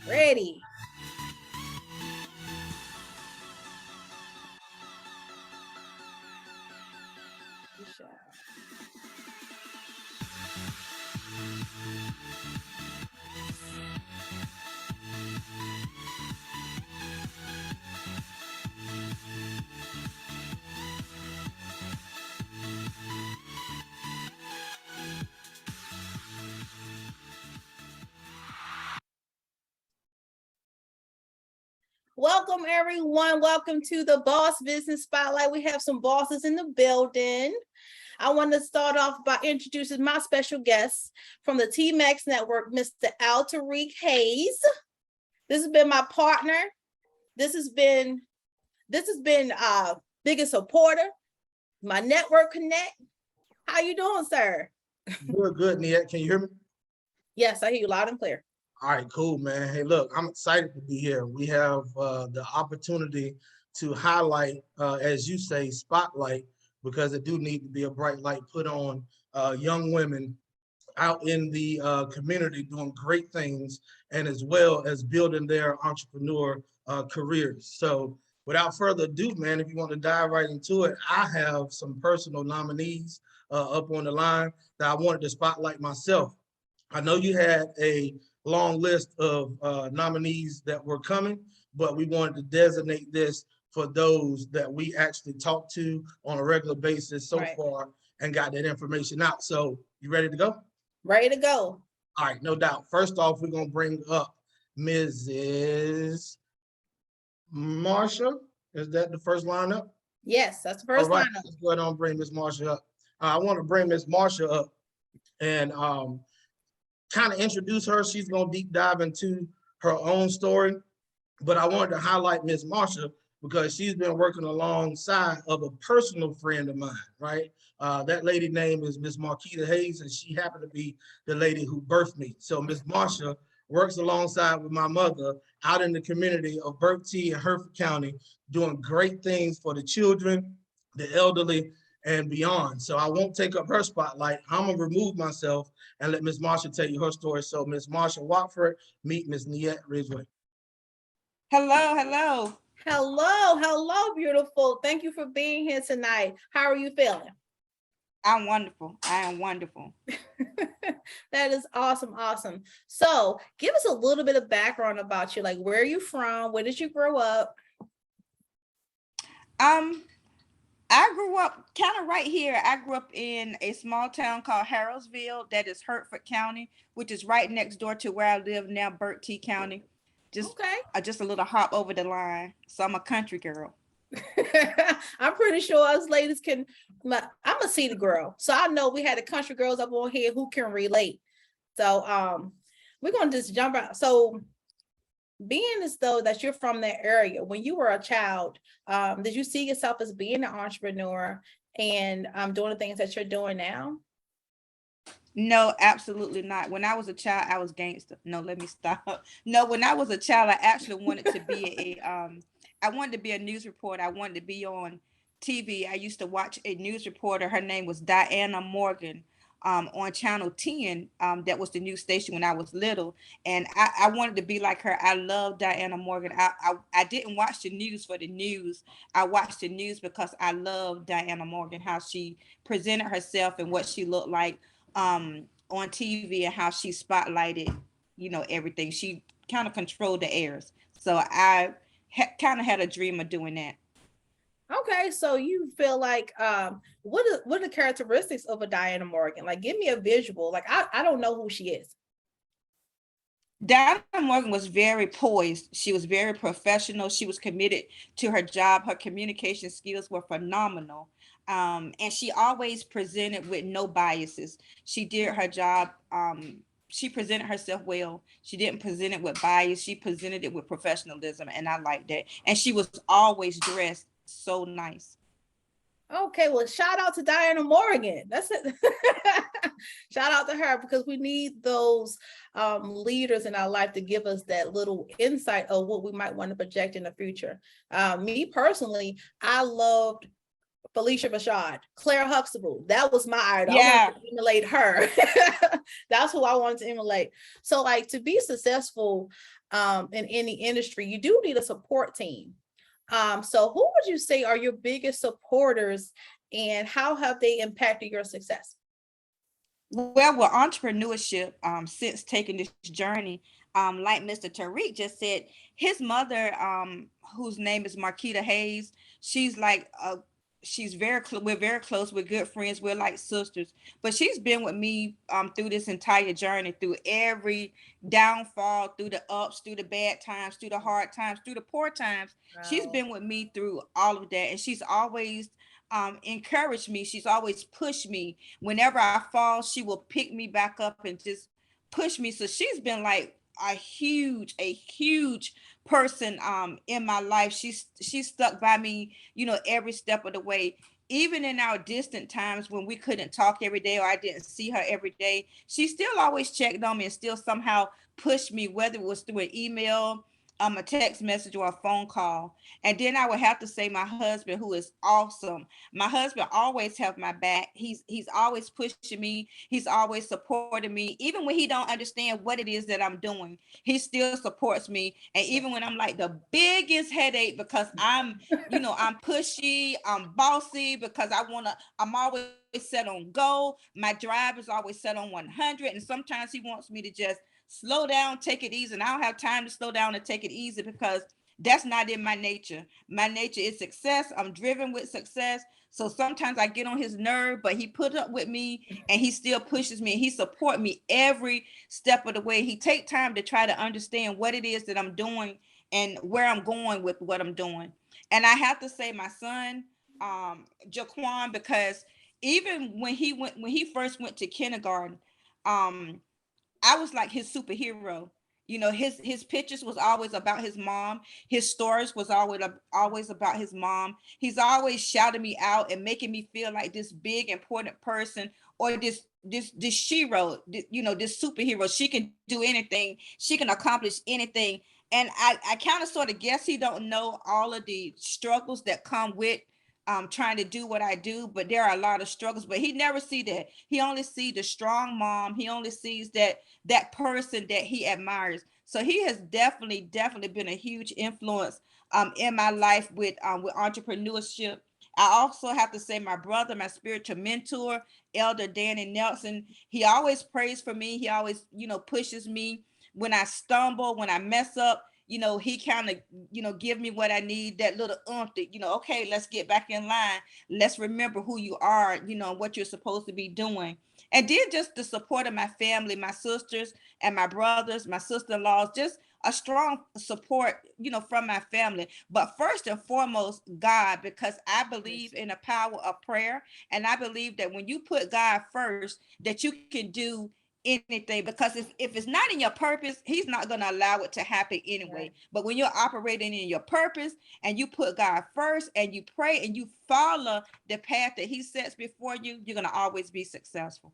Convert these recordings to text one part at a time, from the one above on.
Ready. Welcome, everyone. Welcome to the Boss Business Spotlight. We have some bosses in the building. I want to start off by introducing my special guest from the T-Max Network, Mr. Al Tariq Hayes. This has been my partner. This has been biggest supporter, my network connect. How you doing, sir? Good, Nia. Can you hear me? Yes, I hear you loud and clear. All right, cool, man. Hey, look, I'm excited to be here. We have the opportunity to highlight, as you say, spotlight, because it do need to be a bright light put on young women out in the community doing great things, and as well as building their entrepreneur careers. So without further ado, man, if you want to dive right into it, I have some personal nominees up on the line that I wanted to spotlight myself. I know you had a long list of nominees that were coming, but we wanted to designate this for those that we actually talk to on a regular basis so far and got that information out. So you ready to go? Ready to go. All right, no doubt. First off, we're going to bring up Mrs. Marsha. Is that the first lineup? Yes, that's the first lineup. Let's go ahead and bring Miss Marsha up. I want to bring Miss Marsha up and kind of introduce her. She's going to deep dive into her own story, but I wanted to highlight Miss Marsha because she's been working alongside of a personal friend of mine, right? That lady name is Miss Marquita Hayes, and she happened to be the lady who birthed me. So Miss Marsha works alongside with my mother out in the community of Burke T and Hereford County, doing great things for the children, the elderly, and beyond. So I won't take up her spotlight. I'm gonna remove myself and let Miss Marsha tell you her story. So Miss Marsha Watford, meet Miss Niette Ridgeway. Hello, hello. Hello, beautiful. Thank you for being here tonight. How are you feeling? I'm wonderful. I am wonderful. That is awesome. So give us a little bit of background about you. Like, where are you from? Where did you grow up? I grew up kind of right here. I grew up in a small town called Harrowsville, that is Hertford County, which is right next door to where I live now, Burke T County. Just a little hop over the line. So I'm a country girl. I'm pretty sure us ladies can. I'm a city girl, so I know we had the country girls up on here who can relate. So we're gonna just jump out. So being as though that you're from that area, when you were a child, did you see yourself as being an entrepreneur and doing the things that you're doing now? No, absolutely not. When I was a child, I was gangster. No, let me stop. No, when I was a child, I actually wanted to be I wanted to be a news reporter. I wanted to be on TV. I used to watch a news reporter. Her name was Diana Morgan. On Channel 10, that was the news station when I was little, and I wanted to be like her. I love Diana Morgan. I didn't watch the news for the news. I watched the news because I love Diana Morgan, how she presented herself and what she looked like on TV, and how she spotlighted, everything. She kind of controlled the airs. So I kind of had a dream of doing that. Okay, so you feel like what are the characteristics of a Diana Morgan? Like, give me a visual. Like, I don't know who she is. Diana Morgan was very poised. She was very professional. She was committed to her job. Her communication skills were phenomenal. And she always presented with no biases. She did her job. She presented herself well. She didn't present it with bias. She presented it with professionalism, and I liked that. And she was always dressed so nice. Okay, well, shout out to Diana Morgan. That's it. Shout out to her, because we need those leaders in our life to give us that little insight of what we might want to project in the future. Me personally, I loved Felicia Rashad, Claire Huxtable. That was my idol. I Yeah. wanted to emulate her. That's who I wanted to emulate. So like to be successful in any industry, you do need a support team. So who would you say are your biggest supporters and how have they impacted your success? Well, with entrepreneurship, since taking this journey, like Mr. Tariq just said, his mother, whose name is Marquita Hayes, she's like she's very close. We're very close. We're good friends. We're like sisters. But she's been with me through this entire journey, through every downfall, through the ups, through the bad times, through the hard times, through the poor times. She's Wow. been with me through all of that, and she's always encouraged me. She's always pushed me. Whenever I fall, she will pick me back up and just push me. So she's been like a huge person in my life. She's stuck by me, every step of the way. Even in our distant times when we couldn't talk every day or I didn't see her every day, she still always checked on me and still somehow pushed me, whether it was through an email, a text message, or a phone call. And then I would have to say my husband, who is awesome. My husband always have my back. He's always pushing me. He's always supporting me. Even when he don't understand what it is that I'm doing, he still supports me. And even when I'm like the biggest headache because I'm pushy, I'm bossy because I'm always set on go. My drive is always set on 100. And sometimes he wants me to just slow down, take it easy. And I don't have time to slow down and take it easy because that's not in my nature. My nature is success. I'm driven with success. So sometimes I get on his nerve, but he put up with me and he still pushes me. He support me every step of the way. He take time to try to understand what it is that I'm doing and where I'm going with what I'm doing. And I have to say my son, Jaquan, because even when he first went to kindergarten, um, I was like his superhero. His pictures was always about his mom. His stories was always about his mom. He's always shouting me out and making me feel like this big important person or this shero, this superhero. She can do anything. She can accomplish anything. And I kind of sort of guess he don't know all of the struggles that come with trying to do what I do, but there are a lot of struggles, but he never see that. He only see the strong mom. He only sees that person that he admires. So he has definitely been a huge influence in my life with entrepreneurship. I also have to say my brother, my spiritual mentor, Elder Danny Nelson, he always prays for me. He always, pushes me when I stumble, when I mess up. He kind of, give me what I need, that little that, okay, let's get back in line. Let's remember who you are, what you're supposed to be doing. And then just the support of my family, my sisters and my brothers, my sister-in-laws, just a strong support, from my family. But first and foremost, God, because I believe in the power of prayer. And I believe that when you put God first, that you can do anything, because if it's not in your purpose, he's not going to allow it to happen anyway. Right. But when you're operating in your purpose and you put God first and you pray and you follow the path that he sets before you, you're going to always be successful.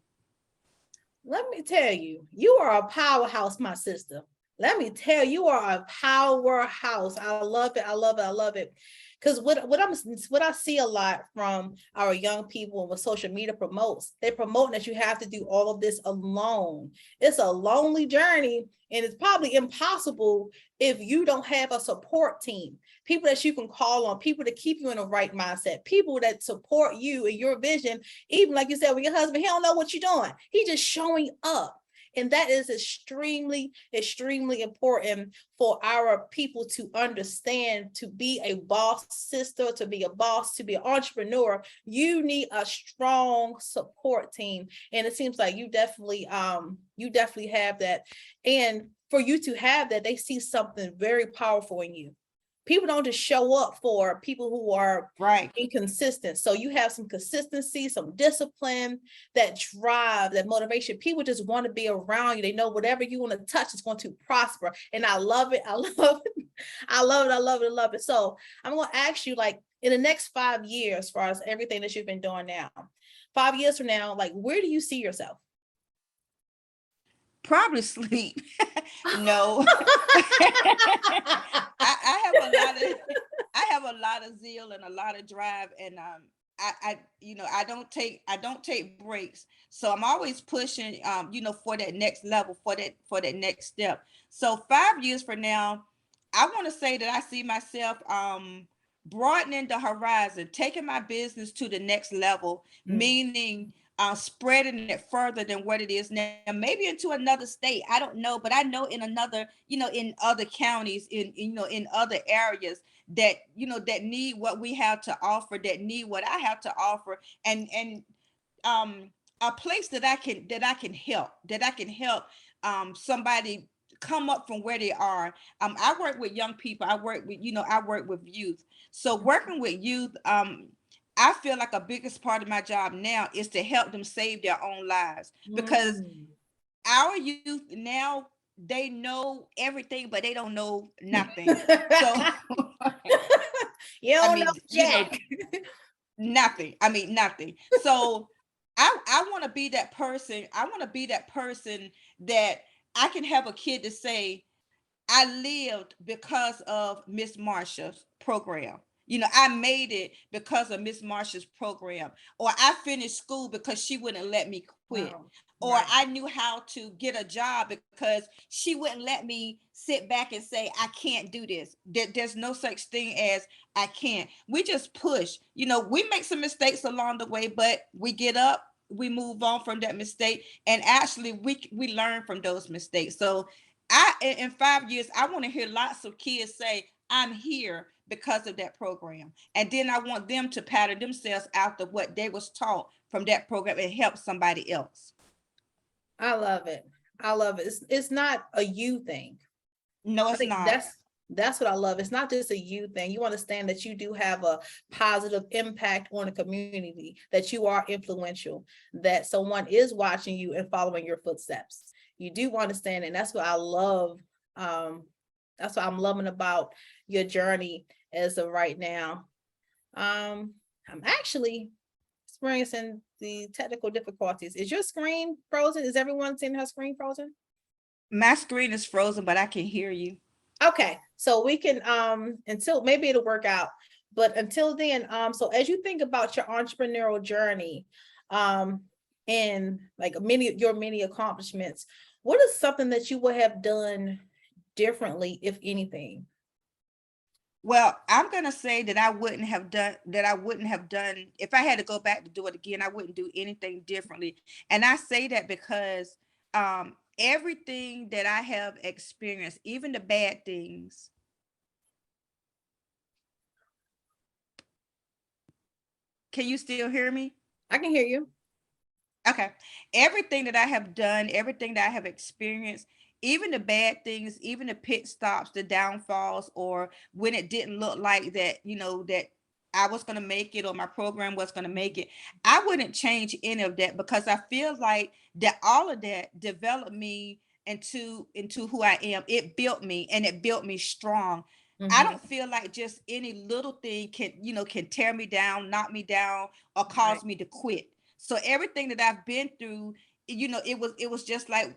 Let me tell you, you are a powerhouse, my sister. Let me tell you, you are a powerhouse. I love it. I love it. I love it. Because what I see a lot from our young people and what social media promotes, they promote that you have to do all of this alone. It's a lonely journey, and it's probably impossible if you don't have a support team, people that you can call on, people to keep you in the right mindset, people that support you and your vision. Even like you said, with your husband, he don't know what you're doing. He's just showing up. And that is extremely, extremely important for our people to understand. To be a boss sister, to be a boss, to be an entrepreneur, you need a strong support team. And it seems like you definitely have that. And for you to have that, they see something very powerful in you. People don't just show up for people who are right inconsistent. So you have some consistency, some discipline, that drive, that motivation. People just want to be around you. They know whatever you want to touch is going to prosper. And I love it. I love it. I love it. I love it. I love it. So I'm going to ask you, like, in the next 5 years, as far as everything that you've been doing now, 5 years from now, like, where do you see yourself? Probably sleep. No. I have a lot of zeal and a lot of drive, and I don't take breaks. So I'm always pushing, for that next level, for that next step. So 5 years from now, I want to say that I see myself broadening the horizon, taking my business to the next level, meaning spreading it further than what it is now, maybe into another state. I don't know, but I know in another, in other counties, in other areas that, that need what we have to offer, that need what I have to offer, and a place that I can help somebody come up from where they are. I work with young people. I work with youth. So working with youth, I feel like a biggest part of my job now is to help them save their own lives, because our youth now, they know everything, but they don't know nothing. So You I don't know mean, Jack. nothing. I mean, nothing. So I want to be that person. I want to be that person that I can have a kid to say, I lived because of Miss Marsha's program. I made it because of Miss Marsha's program. Or I finished school because she wouldn't let me quit. Wow. Or Right. I knew how to get a job because she wouldn't let me sit back and say, I can't do this. There's no such thing as I can't. We just push. We make some mistakes along the way, but we get up, we move on from that mistake. And actually we learn from those mistakes. So in 5 years, I want to hear lots of kids say, I'm here because of that program. And then I want them to pattern themselves after what they was taught from that program and help somebody else. I love it. I love it. It's not a you thing. No, I it's think not. that's what I love. It's not just a you thing. You understand that you do have a positive impact on the community, that you are influential, that someone is watching you and following your footsteps. You do understand, and that's what I love. That's what I'm loving about your journey as of right now. I'm actually experiencing the technical difficulties. Is your screen frozen? Is everyone seeing her screen frozen? My screen is frozen, but I can hear you. Okay, so we can until maybe it'll work out. But until then, so as you think about your entrepreneurial journey, and like your many accomplishments, what is something that you would have done differently, if anything? Well, I'm gonna say that I wouldn't have done if I had to go back to do it again, I wouldn't do anything differently. And I say that because everything that I have experienced, even the bad things. Can you still hear me? I can hear you. Okay. Everything that I have done, everything that I have experienced, even the bad things, even the pit stops, the downfalls, or when it didn't look like that, that I was going to make it or my program was going to make it, I wouldn't change any of that, because I feel like that all of that developed me into who I am. It built me, and it built me strong. I don't feel like just any little thing can tear me down, knock me down, or cause me to quit. So everything that I've been through, it was just like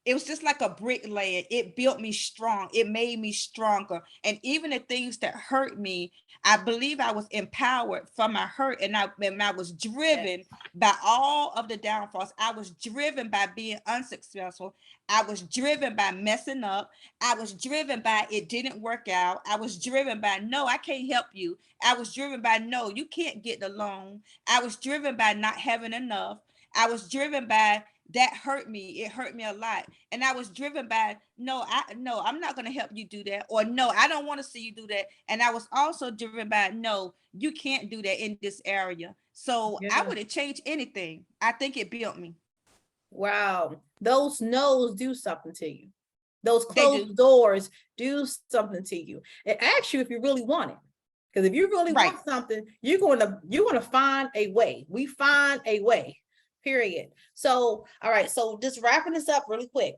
it was just like a brick laying. It built me strong. It made me stronger. And even the things that hurt me, I believe I was empowered from my hurt, and I was driven by all of the downfalls. I was driven by being unsuccessful. I was driven by messing up. I was driven by it didn't work out. I was driven by no, I can't help you. I was driven by no, you can't get the loan. I was driven by not having enough. I was driven by that hurt me. It hurt me a lot. And I was driven by no, I'm not going to help you do that. Or no, I don't want to see you do that. And I was also driven by no, you can't do that in this area. So I wouldn't change anything. I think it built me. Wow, those no's do something to you. Those They do. closed doors do something to you. It asks you if you really want it. Because if you really Right. want something, you're gonna find a way. We find a way. Period. So, all right. So just wrapping this up really quick.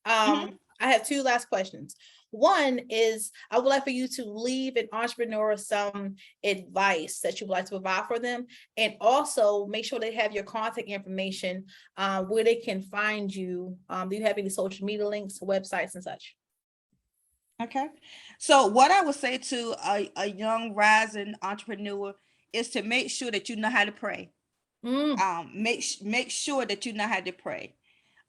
Mhm. I have two last questions. One is I would like for you to leave an entrepreneur some advice that you would like to provide for them, and also make sure they have your contact information, where they can find you. Do you have any social media links, websites, and such? Okay. So what I would say to a young rising entrepreneur is to make sure that you know how to pray. Make sure that you know how to pray.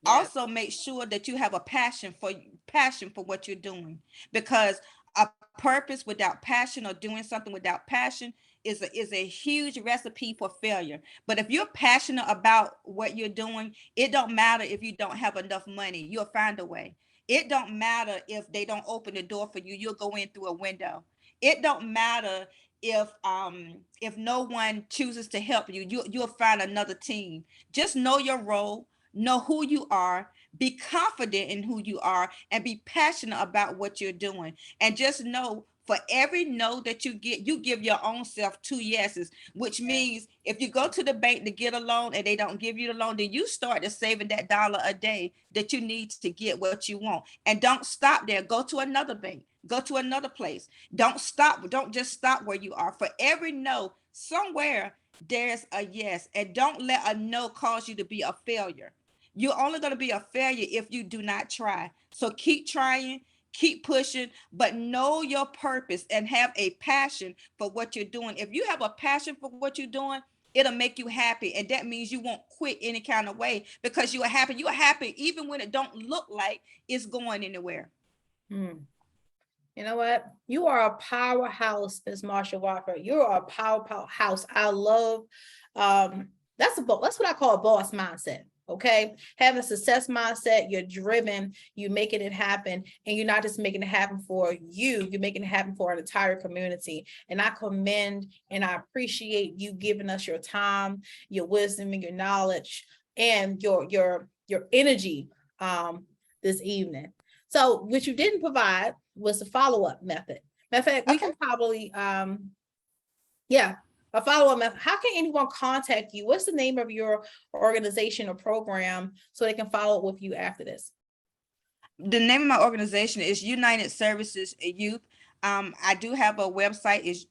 Yeah. Also make sure that you have a passion for what you're doing, because a purpose without passion, or doing something without passion, is a huge recipe for failure. But if you're passionate about what you're doing, it don't matter if you don't have enough money, you'll find a way. It don't matter if they don't open the door for you, you'll go in through a window. It don't matter if no one chooses to help you, you'll find another team. Just know your role, know who you are, be confident in who you are, and be passionate about what you're doing. And just know, for every no that you get, you give your own self 2 yeses, which means if you go to the bank to get a loan and they don't give you the loan, then you start to saving that dollar a day that you need to get what you want. And don't stop there. Go to another bank, go to another place. Don't just stop where you are. For every no, somewhere there's a yes. And don't let a no cause you to be a failure. You're only going to be a failure if you do not try. So keep trying, keep pushing, but know your purpose and have a passion for what you're doing. If you have a passion for what you're doing, it'll make you happy. And that means you won't quit any kind of way, because you are happy. You are happy even when it don't look like it's going anywhere. You know what? You are a powerhouse, Ms. Marsha Watford. You're a powerhouse. I love, that's what I call a boss mindset. Okay. Having a success mindset, you're driven, you're making it happen, and you're not just making it happen for you, you're making it happen for an entire community. And I commend and I appreciate you giving us your time, your wisdom, and your knowledge, and your energy this evening. So what you didn't provide was a follow-up method. Matter of fact, we can probably, a follow-up method. How can anyone contact you? What's the name of your organization or program so they can follow up with you after this? The name of my organization is United Services Youth. I do have a website. Is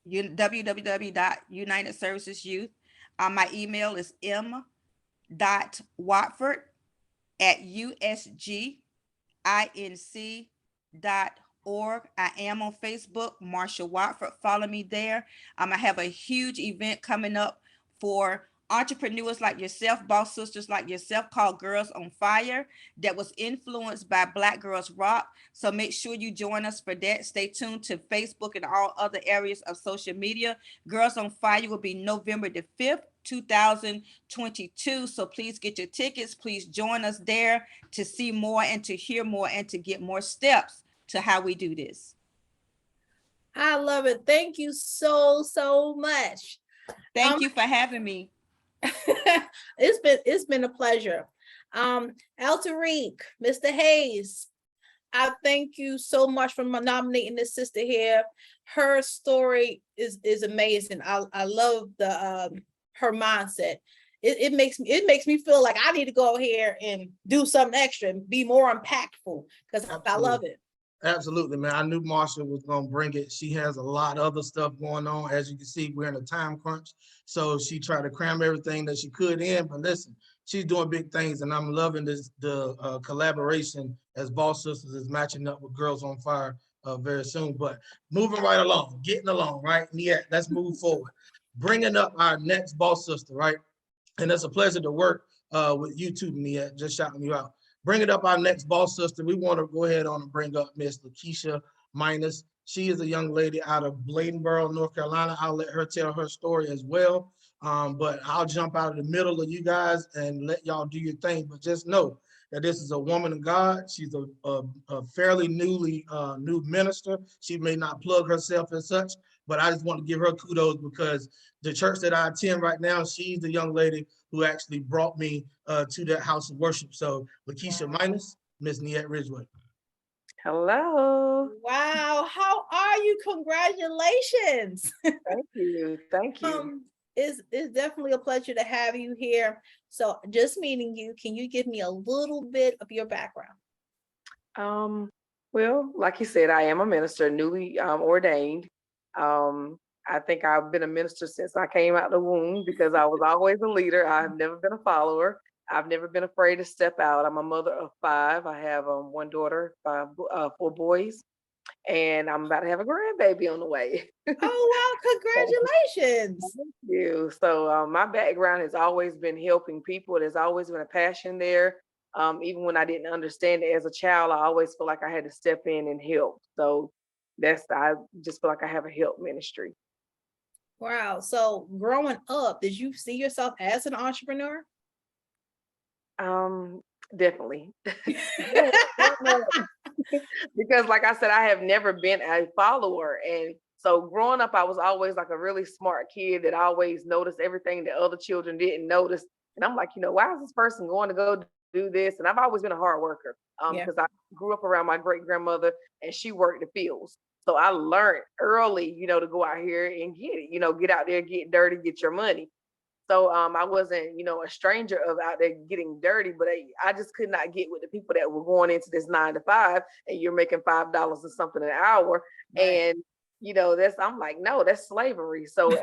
www.United Services Youth. My email is m.watford@usginc.org. I am on Facebook, Marsha Watford. Follow me there. I have a huge event coming up for entrepreneurs like yourself, boss sisters like yourself, called Girls on Fire, that was influenced by Black Girls Rock. So make sure you join us for that. Stay tuned to Facebook and all other areas of social media. Girls on Fire will be November the 5th, 2022. So please get your tickets. Please join us there to see more and to hear more and to get more steps to how we do this. I love it. Thank you so much. Thank you for having me. It's been a pleasure. Tariq, Mr. Hayes, I thank you so much for nominating this sister here. Her story is amazing. I love the her mindset. It makes me feel like I need to go here and do something extra and be more impactful, because I love it. Absolutely, man. I knew Marsha was going to bring it. She has a lot of other stuff going on. As you can see, we're in a time crunch. So she tried to cram everything that she could in. But listen, she's doing big things, and I'm loving the collaboration as BOSSisters is matching up with Girls on Fire very soon. But moving right along, getting along, right? Yeah, let's move forward. Bringing up our next BOSSister, right? And it's a pleasure to work with you too, Nia, just shouting you out. Bringing up our next BOSSister, we want to go ahead on and bring up Miss Lakeisha Minus. She is a young lady out of Bladenboro, North Carolina. I'll let her tell her story as well. But I'll jump out of the middle of you guys and let y'all do your thing. But just know that this is a woman of God. She's a fairly new minister. She may not plug herself as such, but I just want to give her kudos, because the church that I attend right now, she's the young lady who actually brought me to that house of worship. So Lakeisha Minus, Miss Niette Ridgeway. Hello. Wow, how are you? Congratulations. Thank you. Thank you. It's definitely a pleasure to have you here. So just meeting you, can you give me a little bit of your background? Well, like you said, I am a minister, newly ordained. I think I've been a minister since I came out the womb, because I was always a leader. I've never been a follower. I've never been afraid to step out. I'm a mother of 5. I have one daughter, 4 boys. and I'm about to have a grandbaby on the way. Oh, wow, congratulations. Thank you. So my background has always been helping people. There's always been a passion there. Even when I didn't understand it as a child, I always feel like I had to step in and help. So I just feel like I have a help ministry. Wow. So growing up, did you see yourself as an entrepreneur? Um, Definitely. Because like I said, I have never been a follower. And so growing up, I was always like a really smart kid that always noticed everything that other children didn't notice. And I'm like, why is this person going to go do this? And I've always been a hard worker Yeah. because I grew up around my great grandmother and she worked the fields. So I learned early, to go out here and get it, get out there, get dirty, get your money. So I wasn't, a stranger of out there getting dirty, but I just could not get with the people that were going into this 9 to 5 and you're making $5 and something an hour. Right. And, I'm like, no, that's slavery. So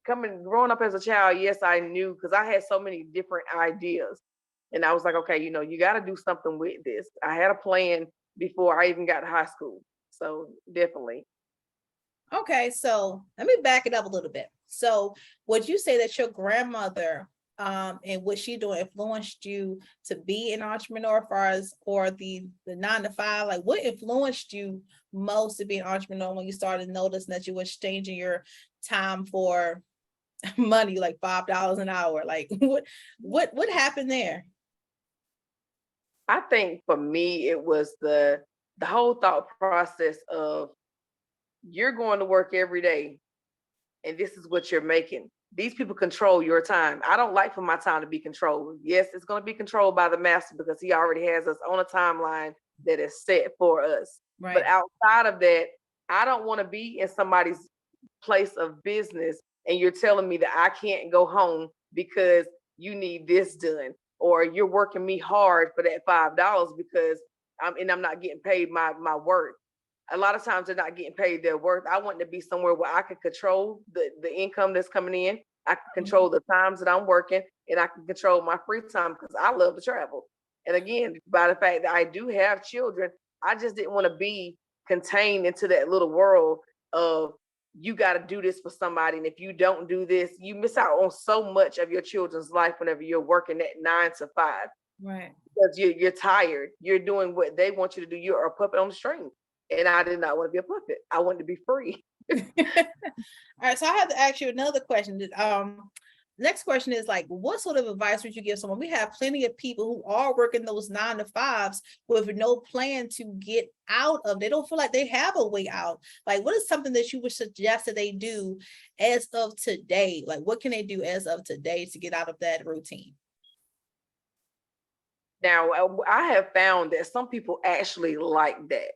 growing up as a child, yes, I knew because I had so many different ideas. And I was like, okay, you got to do something with this. I had a plan before I even got to high school. So definitely. Okay, so let me back it up a little bit. So would you say that your grandmother and what she doing influenced you to be an entrepreneur as far as or the 9 to 5? Like what influenced you most to be an entrepreneur when you started noticing that you were exchanging your time for money, like $5 an hour? Like what happened there? I think for me, it was the whole thought process of you're going to work every day and this is what you're making. These people control your time. I don't like for my time to be controlled. Yes, it's going to be controlled by the master because he already has us on a timeline that is set for us. Right. But outside of that, I don't want to be in somebody's place of business and you're telling me that I can't go home because you need this done, or you're working me hard for that $5 because I'm not getting paid my worth. A lot of times they're not getting paid their worth. I want to be somewhere where I can control the income that's coming in. I can control the times that I'm working and I can control my free time because I love to travel. And again, by the fact that I do have children, I just didn't want to be contained into that little world of you got to do this for somebody. And if you don't do this, you miss out on so much of your children's life whenever you're working at 9 to 5. Right. Because you're tired. You're doing what they want you to do. You're a puppet on the string. And I did not want to be a puppet. I wanted to be free. All right, so I have to ask you another question. Next question is like, what sort of advice would you give someone? We have plenty of people who are working those 9 to 5s with no plan to get out of. They don't feel like they have a way out. Like, what is something that you would suggest that they do as of today? Like, what can they do as of today to get out of that routine? Now, I have found that some people actually like that.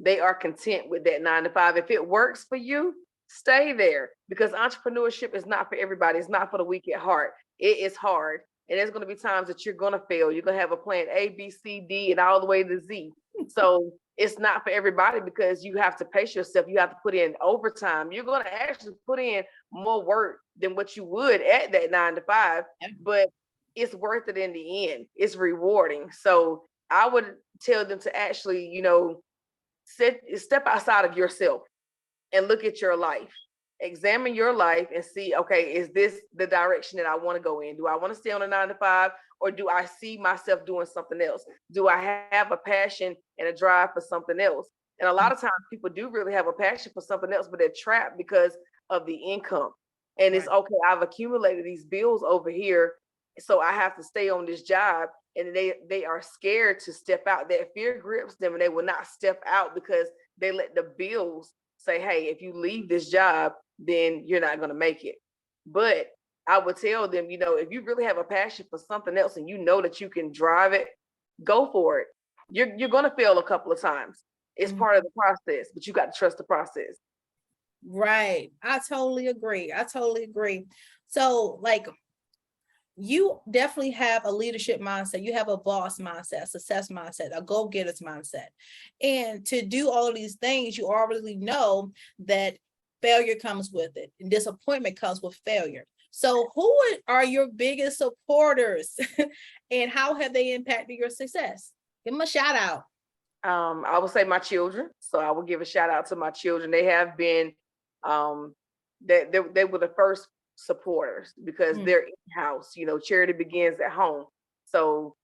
They are content with that 9 to 5. If it works for you, stay there, because entrepreneurship is not for everybody. It's not for the weak at heart. It is hard. And there's going to be times that you're going to fail. You're going to have a plan A, B, C, D, and all the way to Z. So it's not for everybody because you have to pace yourself. You have to put in overtime. You're going to actually put in more work than what you would at that 9 to 5, but it's worth it in the end. It's rewarding. So I would tell them to actually, step outside of yourself and look at your life. Examine your life and see, okay, is this the direction that I want to go in? Do I want to stay on a 9 to 5, or do I see myself doing something else? Do I have a passion and a drive for something else? And a lot of times people do really have a passion for something else, but they're trapped because of the income. And it's okay, I've accumulated these bills over here, so I have to stay on this job. And they are scared to step out. That fear grips them and they will not step out because they let the bills say, hey, if you leave this job, then you're not going to make it. But I would tell them, if you really have a passion for something else and you know that you can drive it, go for it. You're going to fail a couple of times. It's part of the process, but you got to trust the process. Right. I totally agree. So like, you definitely have a leadership mindset. You have a boss mindset, a success mindset, a go-getter's mindset. And to do all of these things, you already know that failure comes with it and disappointment comes with failure. So who are your biggest supporters and how have they impacted your success? Give them a shout out. I would say my children. So I will give a shout out to my children. They have been, they were the first supporters because they're in-house. You know, charity begins at home. So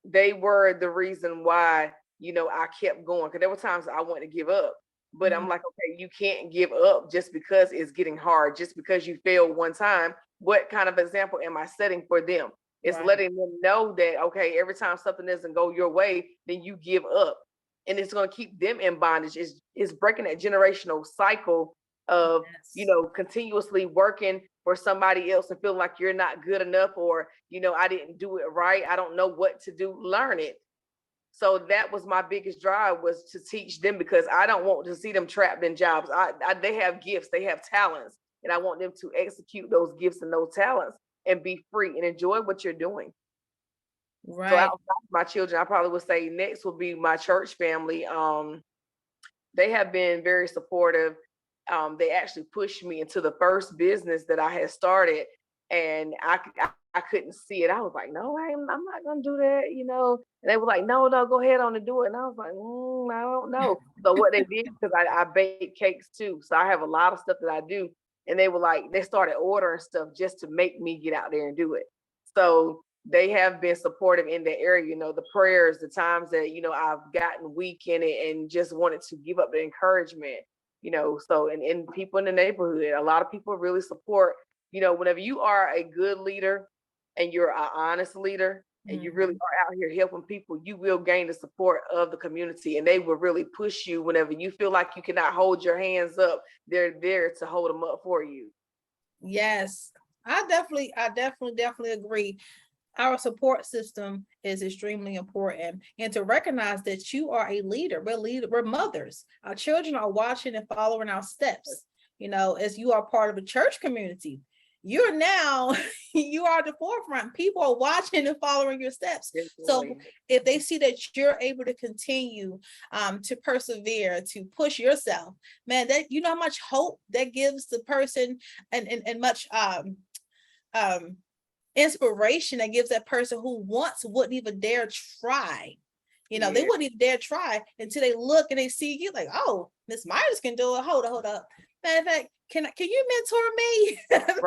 they were the reason why, you know, I kept going. Because there were times I wanted to give up. But I'm like, okay, you can't give up just because it's getting hard, just because you failed one time. What kind of example am I setting for them? It's letting them know that, okay, every time something doesn't go your way, then you give up. And it's going to keep them in bondage. It's breaking that generational cycle of, you know, continuously working for somebody else and feeling like you're not good enough, or, you know, I didn't do it right. I don't know what to do. Learn it. So that was my biggest drive, was to teach them, because I don't want to see them trapped in jobs. They have gifts, they have talents, and I want them to execute those gifts and those talents and be free and enjoy what you're doing. Right. So outside of my children, I probably would say next would be my church family. They have been very supportive. They actually pushed me into the first business that I had started, and I couldn't see it. I was like, no, I'm not gonna do that, you know. And they were like, no, go ahead on and do it. And I was like, I don't know. So what they did, because I bake cakes too, so I have a lot of stuff that I do. And they were like, they started ordering stuff just to make me get out there and do it. So they have been supportive in that area, you know, the prayers, the times that, you know, I've gotten weak in it and just wanted to give up the encouragement, you know. So, and people in the neighborhood, a lot of people really support, you know, whenever you are a good leader and you're an honest leader and you really are out here helping people, you will gain the support of the community, and they will really push you whenever you feel like you cannot hold your hands up. They're there to hold them up for you. Yes, I definitely agree. Our support system is extremely important, and to recognize that you are a leader. We're mothers. Our children are watching and following our steps. You know, as you are part of a church community, you're now you are at the forefront. People are watching and following your steps. So if they see that you're able to continue to persevere, to push yourself, man, that, you know how much hope that gives the person, and much inspiration that gives that person who once wouldn't even dare try. You know, they wouldn't even dare try until they look and they see you like, oh, Miss Myers can do it. Hold up. Matter of fact, can you mentor me?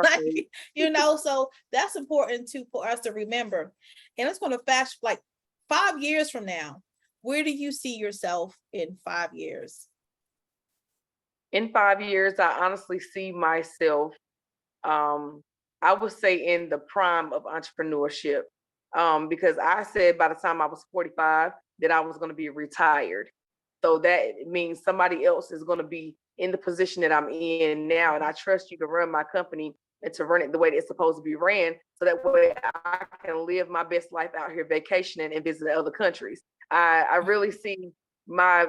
Like, you know, so that's important too for us to remember. And it's going to fast like 5 years from now. Where do you see yourself in 5 years? In 5 years, I honestly see myself, I would say, in the prime of entrepreneurship, because I said by the time I was 45 that I was going to be retired. So that means somebody else is going to be in the position that I'm in now, and I trust you to run my company and to run it the way it's supposed to be ran, so that way I can live my best life out here vacationing and visiting other countries. I really see my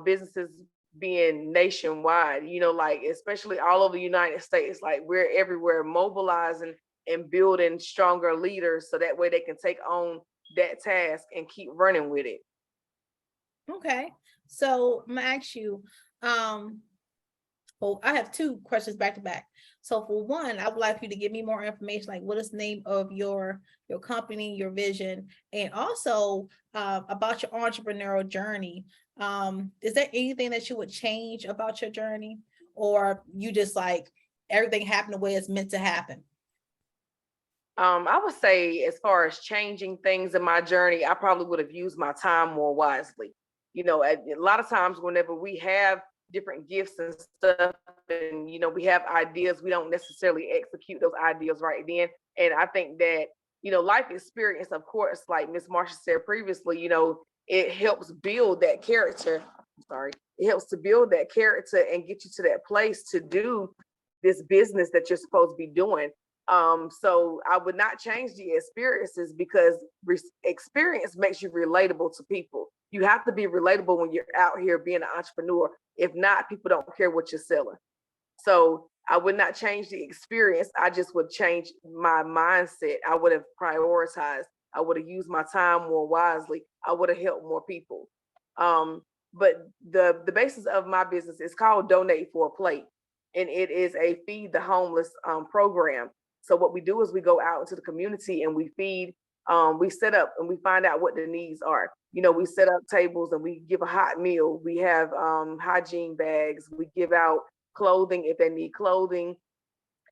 businesses being nationwide, you know, like especially all over the United States. Like, we're everywhere mobilizing and building stronger leaders, so that way they can take on that task and keep running with it. Okay, so I'm gonna ask you, well, I have 2 questions back to back. So for one, I would like you to give me more information, like what is the name of your company, your vision, and also about your entrepreneurial journey. Is there anything that you would change about your journey, or you just like everything happened the way it's meant to happen? I would say, as far as changing things in my journey, I probably would have used my time more wisely. You know, a lot of times whenever we have different gifts and stuff, and, you know, we have ideas, we don't necessarily execute those ideas right then. And I think that, you know, life experience, of course, like Miss Marsha said previously, you know, it helps build that character. I'm sorry. It helps to build that character and get you to that place to do this business that you're supposed to be doing. So I would not change the experiences, because experience makes you relatable to people. You have to be relatable when you're out here being an entrepreneur. If not, people don't care what you're selling. So I would not change the experience. I just would change my mindset. I would have prioritized. I would have used my time more wisely. I would have helped more people. But the basis of my business is called Donate for a Plate, and it is a feed the homeless program. So what we do is we go out into the community and we feed, we set up and we find out what the needs are. We set up tables and we give a hot meal. We have hygiene bags. We give out clothing if they need clothing.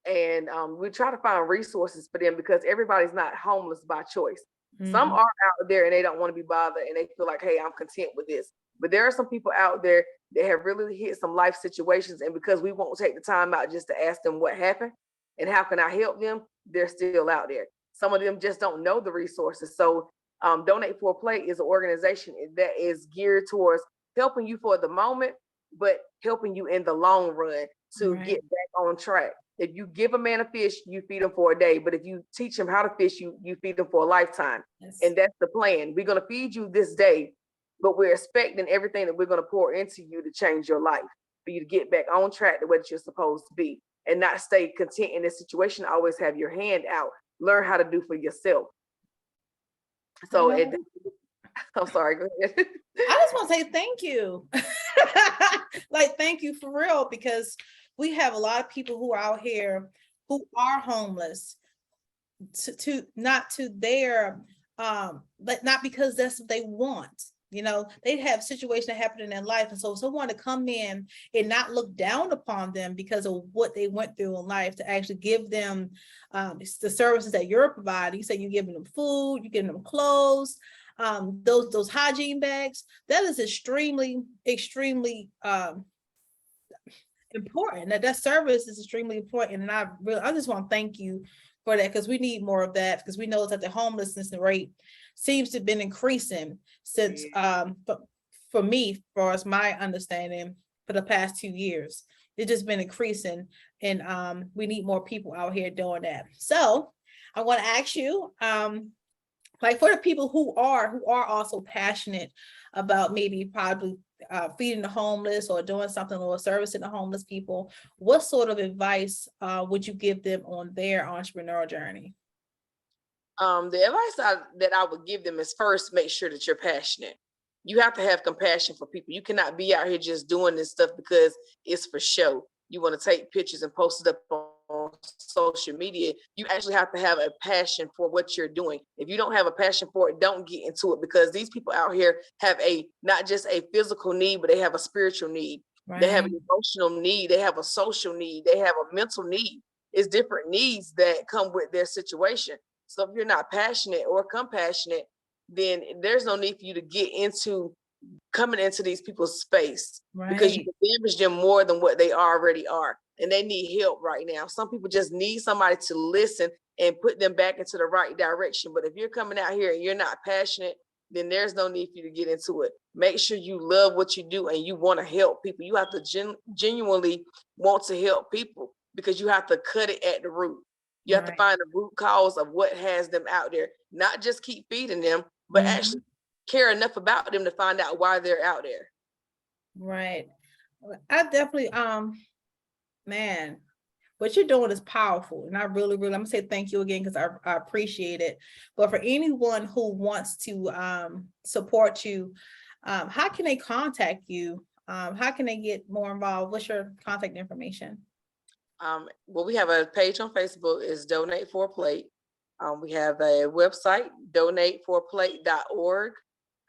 And we try to find resources for them because everybody's not homeless by choice. Some are out there and they don't want to be bothered and they feel like, hey, I'm content with this. But there are some people out there that have really hit some life situations. And because we won't take the time out just to ask them what happened and how can I help them, they're still out there. Some of them just don't know the resources. So Donate for a Plate is an organization that is geared towards helping you for the moment, but helping you in the long run to get back on track. If you give a man a fish, you feed him for a day. But if you teach him how to fish, you feed him for a lifetime. Yes. And that's the plan. We're going to feed you this day, but we're expecting everything that we're going to pour into you to change your life, for you to get back on track to what you're supposed to be and not stay content in this situation. Always have your hand out. Learn how to do for yourself. So I'm sorry, go ahead. I just want to say thank you. Like, thank you for real, because we have a lot of people who are out here who are homeless to not to their but not because that's what they want. They have situations that happen in their life, and so someone to come in and not look down upon them because of what they went through in life, to actually give them the services that you're providing. You say you're giving them food, you're giving them clothes, those hygiene bags. That is extremely important. That service is extremely important, and I just want to thank you for that, because we need more of that, because we know that the homelessness rate seems to have been increasing since for me, for as my understanding, for the past 2 years. It's just been increasing, and we need more people out here doing that. So I want to ask you, like, for the people who are also passionate about maybe probably feeding the homeless or doing something or servicing the homeless people, what sort of advice would you give them on their entrepreneurial journey? The advice that I would give them is, first, make sure that you're passionate. You have to have compassion for people. You cannot be out here just doing this stuff because it's for show. You want to take pictures and post it up on social media. You actually have to have a passion for what you're doing. If you don't have a passion for it, don't get into it, because these people out here have not just a physical need, but they have a spiritual need. Right. They have an emotional need. They have a social need. They have a mental need. It's different needs that come with their situation. So if you're not passionate or compassionate, then there's no need for you to get into coming into these people's space, because you can damage them more than what they already are. And they need help right now. Some people just need somebody to listen and put them back into the right direction. But if you're coming out here and you're not passionate, then there's no need for you to get into it. Make sure you love what you do and you want to help people. You have to genuinely want to help people, because you have to cut it at the root. You have to find the root cause of what has them out there, not just keep feeding them, but actually care enough about them to find out why they're out there. Right. I definitely, man, what you're doing is powerful. And I really, I'm gonna say thank you again, because I appreciate it. But for anyone who wants to support you, how can they contact you? How can they get more involved? What's your contact information? Well, we have a page on Facebook, is Donate for a Plate. We have a website, donateforaplate.org.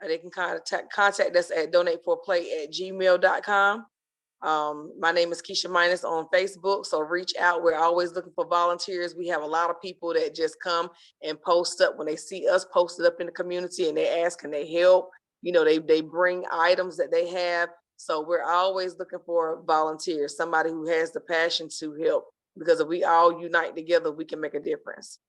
They can contact us at donateforaplate@gmail.com. My name is Keisha Minus on Facebook, so reach out. We're always looking for volunteers. We have a lot of people that just come and post up when they see us posted up in the community, and they ask, can they help? They bring items that they have. So we're always looking for volunteers, somebody who has the passion to help, because if we all unite together, we can make a difference.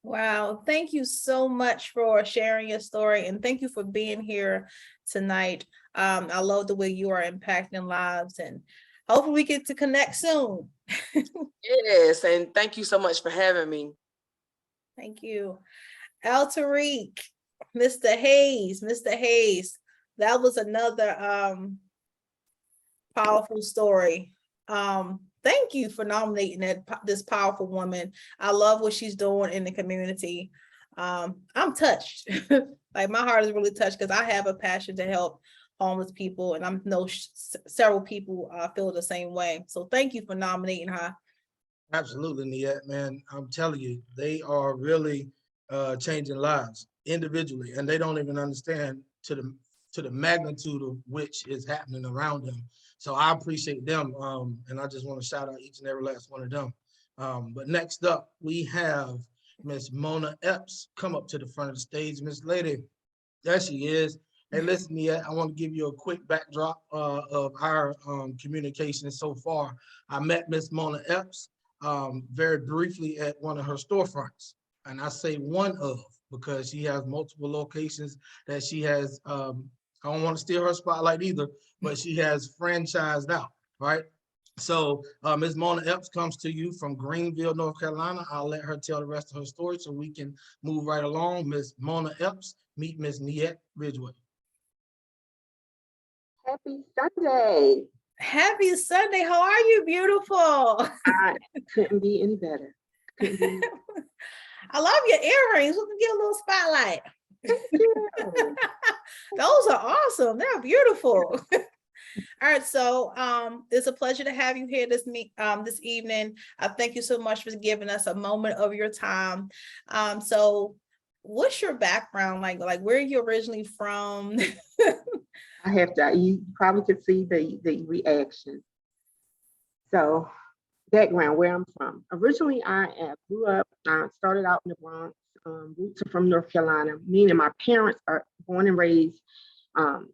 Wow. Thank you so much for sharing your story, and thank you for being here tonight. I love the way you are impacting lives, and hopefully we get to connect soon. Yes, and thank you so much for having me. Thank you. Al Tariq, Mr. Hayes, that was another powerful story. Thank you for nominating this powerful woman. I love what she's doing in the community. I'm touched. Like, my heart is really touched, because I have a passion to help homeless people, and I know several people feel the same way. So thank you for nominating her. Absolutely, Niette, man. I'm telling you, they are really changing lives. individually, and they don't even understand to the magnitude of which is happening around them. So I appreciate them, and I just want to shout out each and every last one of them. But next up, we have Miss Mona Epps come up to the front of the stage. Miss Lady, there she is. Hey, listen, I want to give you a quick backdrop of our communication so far. I met Miss Mona Epps very briefly at one of her storefronts. And I say one of, because she has multiple locations that she has, I don't want to steal her spotlight either, but she has franchised out, right? So Ms. Mona Epps comes to you from Greenville, North Carolina. I'll let her tell the rest of her story so we can move right along. Ms. Mona Epps, meet Ms. Niette Ridgeway. Happy Sunday. Happy Sunday. How are you, beautiful? I couldn't be any better. Couldn't be any better. I love your earrings. We can get a little spotlight. Thank you. Those are awesome. They're beautiful. All right, so it's a pleasure to have you here this evening. Thank you so much for giving us a moment of your time. So what's your background like? Like, where are you originally from? I have to, you probably could see the reaction. So, background, where I'm from. Originally, I grew up, started out in the Bronx, roots are from North Carolina, meaning my parents are born and raised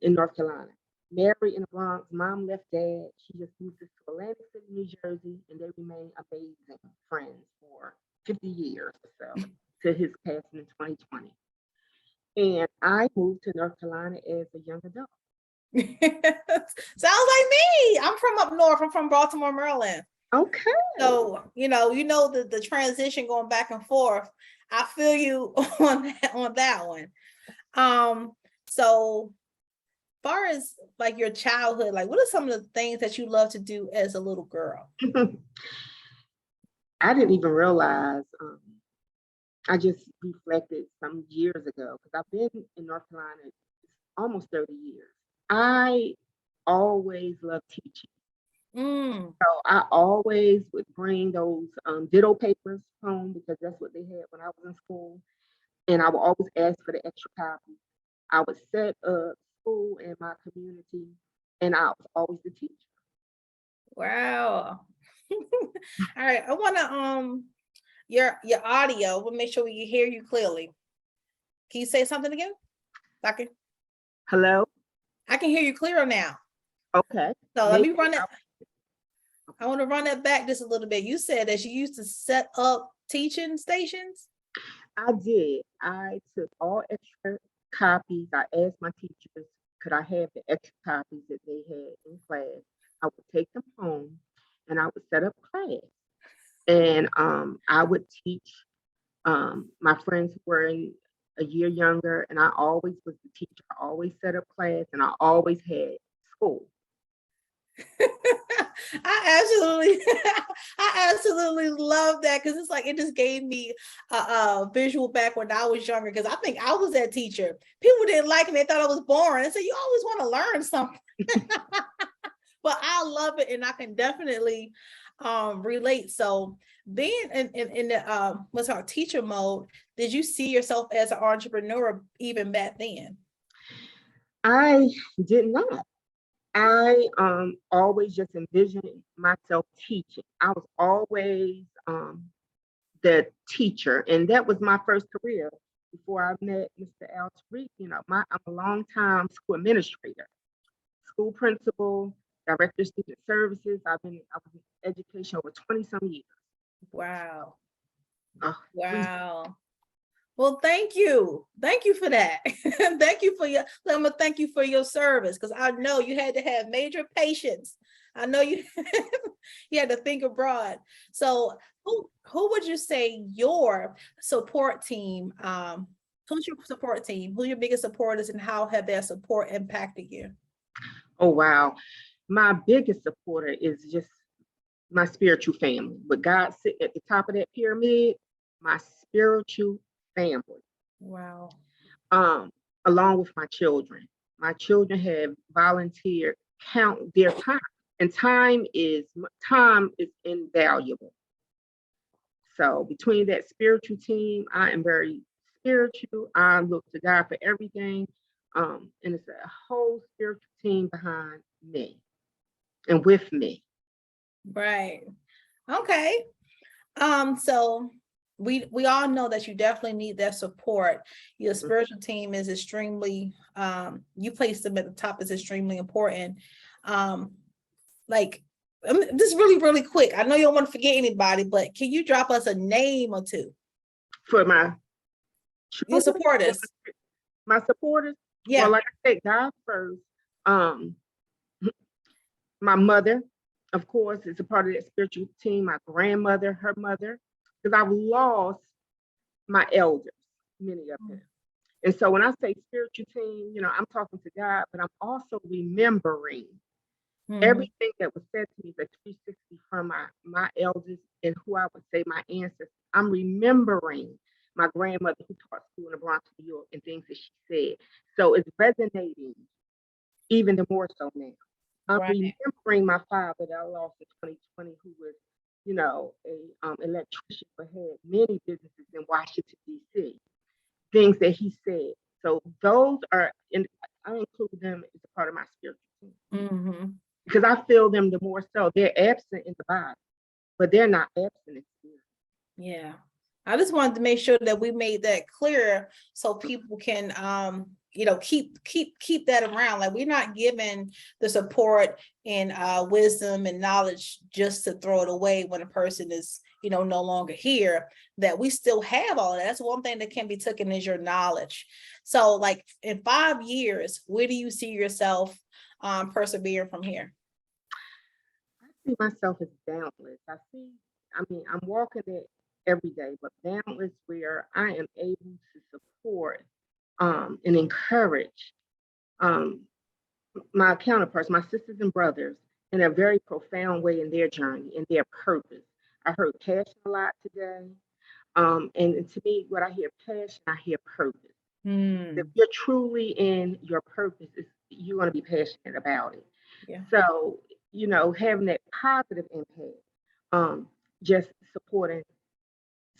in North Carolina. Married in the Bronx, mom left dad. She just moved us to Atlantic City, New Jersey, and they remain amazing friends for 50 years or so, to his passing in 2020. And I moved to North Carolina as a young adult. Sounds like me. I'm from up north. I'm from Baltimore, Maryland. Okay. So you know the transition going back and forth. I feel you on that one. So far as like your childhood, like what are some of the things that you love to do as a little girl? I didn't even realize. I just reflected some years ago because I've been in North Carolina almost 30 years. I always loved teaching. So I always would bring those ditto papers home because that's what they had when I was in school. And I would always ask for the extra copy. I would set up school in my community, and I was always the teacher. Wow. All right, I want to your audio. We'll make sure we can hear you clearly. Can you say something again, Doctor? Hello? I can hear you clearer now. Okay. So let me run it. I want to run that back just a little bit. You said that you used to set up teaching stations. I did. I took all extra copies. I asked my teachers, could I have the extra copies that they had in class? I would take them home and I would set up class. And I would teach my friends who were a year younger, and I always was the teacher. I always set up class, and I always had school. I absolutely love that because it's like it just gave me a visual back when I was younger, because I think I was that teacher. People didn't like me, they thought I was boring. And so you always want to learn something. But I love it, and I can definitely relate. So being in the what's our teacher mode, did you see yourself as an entrepreneur even back then? I did not. I always just envisioned myself teaching. I was always the teacher, and that was my first career before I met Mr. Al Tariq. I'm a long-time school administrator, school principal, director of student services. I was in education over 20-some years. Wow. Wow. Well, thank you for that. Thank you for your service, because I know you had to have major patience. I know you you had to think abroad. So who would you say your support team, who's your support team, who your biggest supporters, and how have their support impacted you? Oh, wow. My biggest supporter is just my spiritual family. With God sitting at the top of that pyramid, my spiritual family. Wow. Along with my children. My children have volunteered count their time, and time is invaluable. So between that spiritual team, I am very spiritual. I look to God for everything. And it's a whole spiritual team behind me and with me. Right. Okay. So we all know that you definitely need that support. Your spiritual team is extremely, you place them at the top, is extremely important. Like, this really quick. I know you don't want to forget anybody, but can you drop us a name or two? For my Your supporters. My supporters. Yeah. Well, like I said, God first. My mother, of course, is a part of that spiritual team. My grandmother, her mother, because I've lost my elders, many of them. And so when I say spiritual team, I'm talking to God, but I'm also remembering everything that was said to me, the 360 from my elders and who I would say my ancestors. I'm remembering my grandmother who taught school in the Bronx, New York, and things that she said. So it's resonating even the more so now. I'm remembering my father that I lost in 2020, who was, a electrician, but had many businesses in Washington, D.C. Things that he said. So those are, I include them as a part of my spiritual team. Because I feel them the more so. They're absent in the body, but they're not absent in spirit. Yeah. I just wanted to make sure that we made that clear so people can keep that around. Like, we're not giving the support and wisdom and knowledge just to throw it away when a person is no longer here. That we still have all of that. That's one thing that can be taken is your knowledge. So, like, in 5 years, where do you see yourself persevering from here? I see myself as boundless. I'm walking it every day, but boundless, where I am able to support and encourage my counterparts, my sisters and brothers, in a very profound way in their journey, in their purpose. I heard passion a lot today. And to me, what I hear passion, I hear purpose. If you're truly in your purpose, you're going to be passionate about it. Yeah. So, having that positive impact, just supporting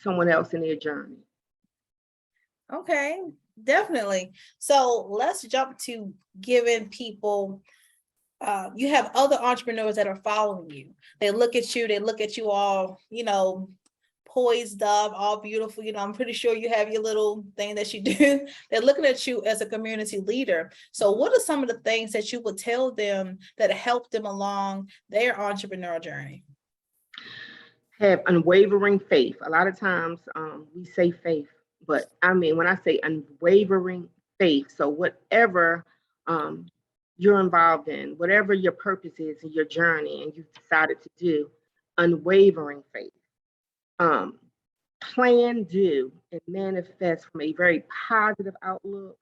someone else in their journey. Okay, definitely. So let's jump to giving people, you have other entrepreneurs that are following you. They look at you all, poised up, all beautiful. I'm pretty sure you have your little thing that you do. They're looking at you as a community leader. So what are some of the things that you would tell them that help them along their entrepreneurial journey? Have unwavering faith. A lot of times we say faith, but I mean, when I say unwavering faith, so whatever you're involved in, whatever your purpose is in your journey and you've decided to do, unwavering faith. Plan, do, and manifest from a very positive outlook.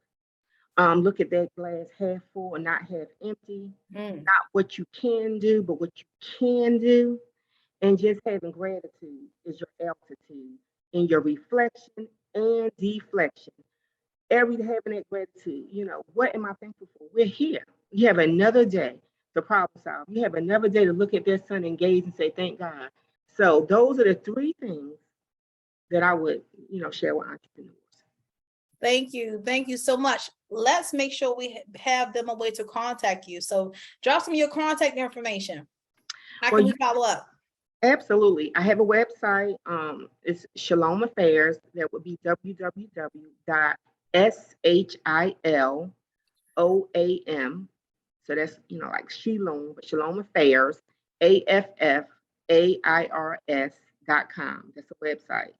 Look at that glass half full and not half empty. Not what you can do, but what you can do. And just having gratitude is your altitude in your reflection and deflection. Having that gratitude, what am I thankful for? We're here. You have another day to problem solve. You have another day to look at this sun and gaze and say, thank God. So those are the 3 things that I would, share with entrepreneurs. Thank you. Thank you so much. Let's make sure we have them a way to contact you. So drop some of your contact information. How can we follow up? Absolutely. I have a website. It's Shalom Affairs. That would be www.SHILOAM. So that's, like Shalom, but Shalom Affairs, AFFAIRS.com. That's a website.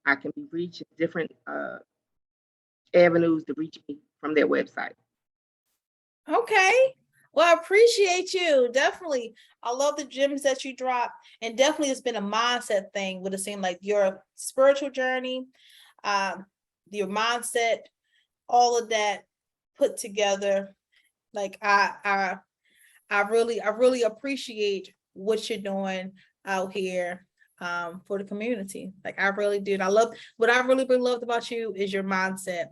I can be reached at different avenues to reach me from their website. Okay. Well, I appreciate you. Definitely. I love the gems that you drop. And definitely it's been a mindset thing. Would it seem like your spiritual journey, your mindset, all of that put together. Like I really appreciate what you're doing out here for the community. Like I really did. I love what I really loved about you is your mindset.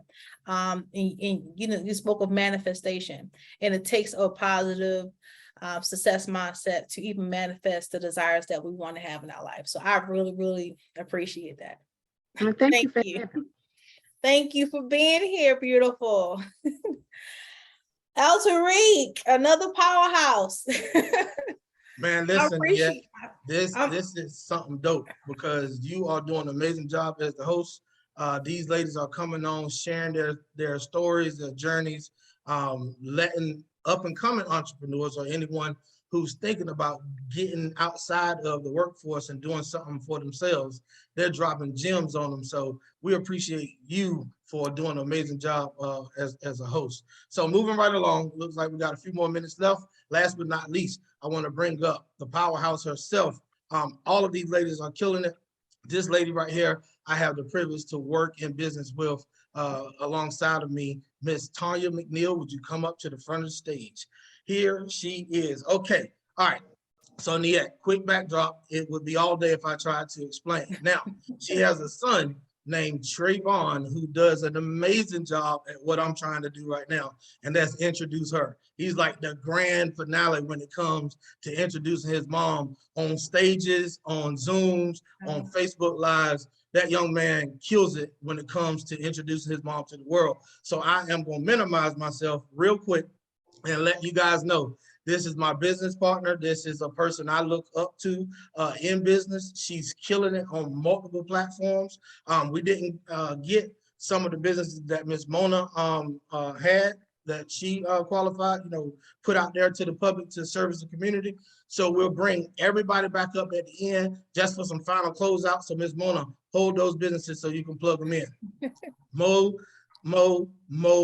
And you spoke of manifestation, and it takes a positive success mindset to even manifest the desires that we want to have in our life. So I really appreciate that. Thank you for having me. Thank you for being here, beautiful. El Tariq, another powerhouse. Man, I listen, yeah, appreciate this is something dope because you are doing an amazing job as the host. These ladies are coming on, sharing their stories, their journeys, letting up and coming entrepreneurs or anyone who's thinking about getting outside of the workforce and doing something for themselves. They're dropping gems on them. So we appreciate you for doing an amazing job as a host. So moving right along, looks like we got a few more minutes left. Last but not least, I want to bring up the powerhouse herself. All of these ladies are killing it. This lady right here, I have the privilege to work in business with alongside of me, Miss Tanya McNeil. Would you come up to the front of the stage? Here she is. Okay. All right. So Niet, quick backdrop. It would be all day if I tried to explain. Now, she has a son named Trayvon who does an amazing job at what I'm trying to do right now, and that's introduce her. He's like the grand finale when it comes to introducing his mom on stages, on Zooms, on Facebook Lives. That young man kills it when it comes to introducing his mom to the world. So I am going to minimize myself real quick and let you guys know this is my business partner. This is a person I look up to in business. She's killing it on multiple platforms. We didn't get some of the businesses that Miss Mona had that she qualified, put out there to the public to service the community. So we'll bring everybody back up at the end just for some final closeout. So Miss Mona, hold those businesses so you can plug them in. More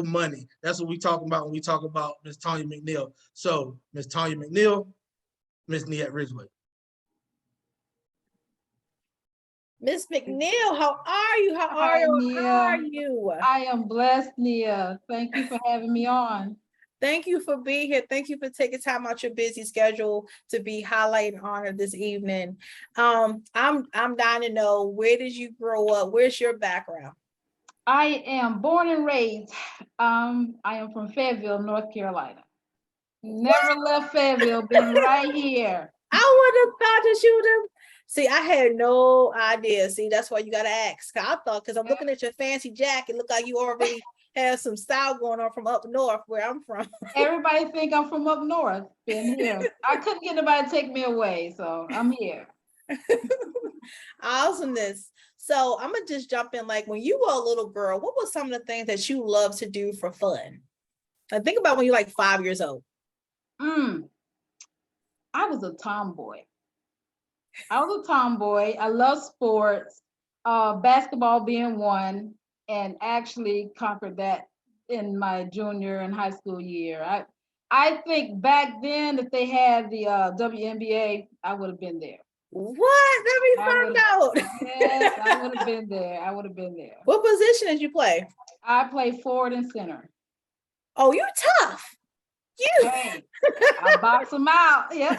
money. That's what we talking about when we talk about Miss Tanya McNeil. So Miss Tanya McNeil, Miss Niet Ridgeway. Miss McNeil, how are you? How Hi, are Nia. you? I am blessed, Nia. Thank you for having me on. Thank you for being here. Thank you for taking time out your busy schedule to be highlighting honor this evening. I'm dying to know, where did you grow up? Where's your background? I am born and raised. I am from Fayetteville, North Carolina. Never left Fayetteville, been right here. I would have thought that you would have. See, I had no idea. See, that's why you got to ask. I thought, because I'm looking at your fancy jacket, look like you already have some style going on from up north where I'm from. Everybody think I'm from up north, been here. I couldn't get nobody to take me away, so I'm here. Awesomeness. So I'm gonna just jump in. Like, when you were a little girl, what was some of the things that you loved to do for fun? Like, think about when you're like 5 years old. I was a tomboy. I love sports, basketball being one, and actually conquered that in my junior and high school year. I think back then, if they had the WNBA, I would have been there. What? Let me find out. Yes, I would have been there. I would have been there. What position did you play? I played forward and center. Oh, you're tough. You. Hey, I box them out. Yeah.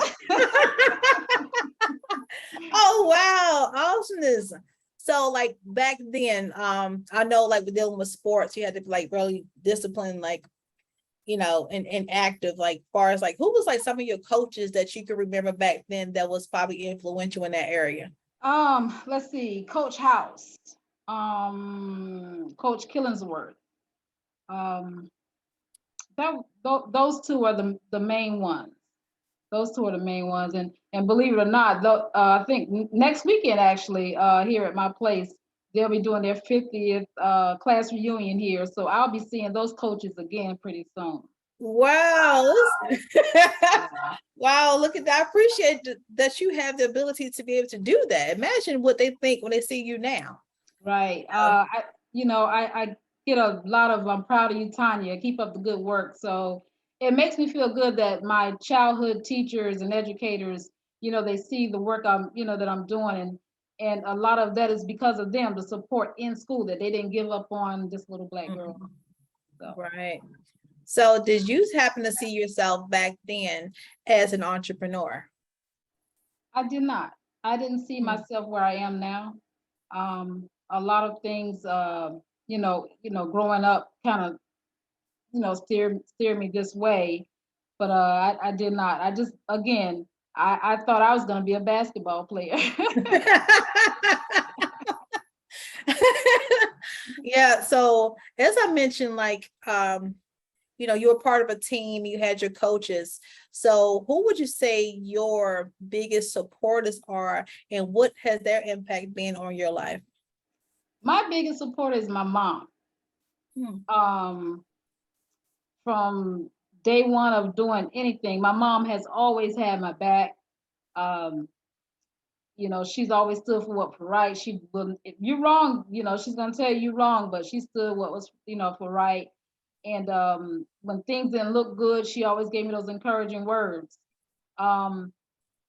Oh, wow. Awesomeness. So, like, back then, I know, like, with dealing with sports, you had to be like really disciplined, like, and active. Like, far as like, who was like some of your coaches that you could remember back then that was probably influential in that area? Let's see, Coach House, Coach Killingsworth. Those two are the main ones. Those two are the main ones, and believe it or not, I think next weekend actually here at my place, they'll be doing their 50th class reunion here, so I'll be seeing those coaches again pretty soon. Wow. Wow, look at that. I appreciate that you have the ability to be able to do that. Imagine what they think when they see you now. Right. I get a lot of I'm proud of you, Tanya. Keep up the good work. So it makes me feel good that my childhood teachers and educators, they see the work that I'm doing, and a lot of that is because of them, the support in school, that they didn't give up on this little black girl. So. Right. So did you happen to see yourself back then as an entrepreneur? I did not. I didn't see myself where I am now. A lot of things, growing up kind of, steered me this way, but I did not. I just, again, I thought I was going to be a basketball player. Yeah, so as I mentioned, like you were part of a team, you had your coaches. So who would you say your biggest supporters are, and what has their impact been on your life? My biggest supporter is my mom. From day one of doing anything, my mom has always had my back. Um, she's always stood for what for right. She will, if you're wrong, she's gonna tell you wrong, but she stood what was, for right. And when things didn't look good, she always gave me those encouraging words. Um,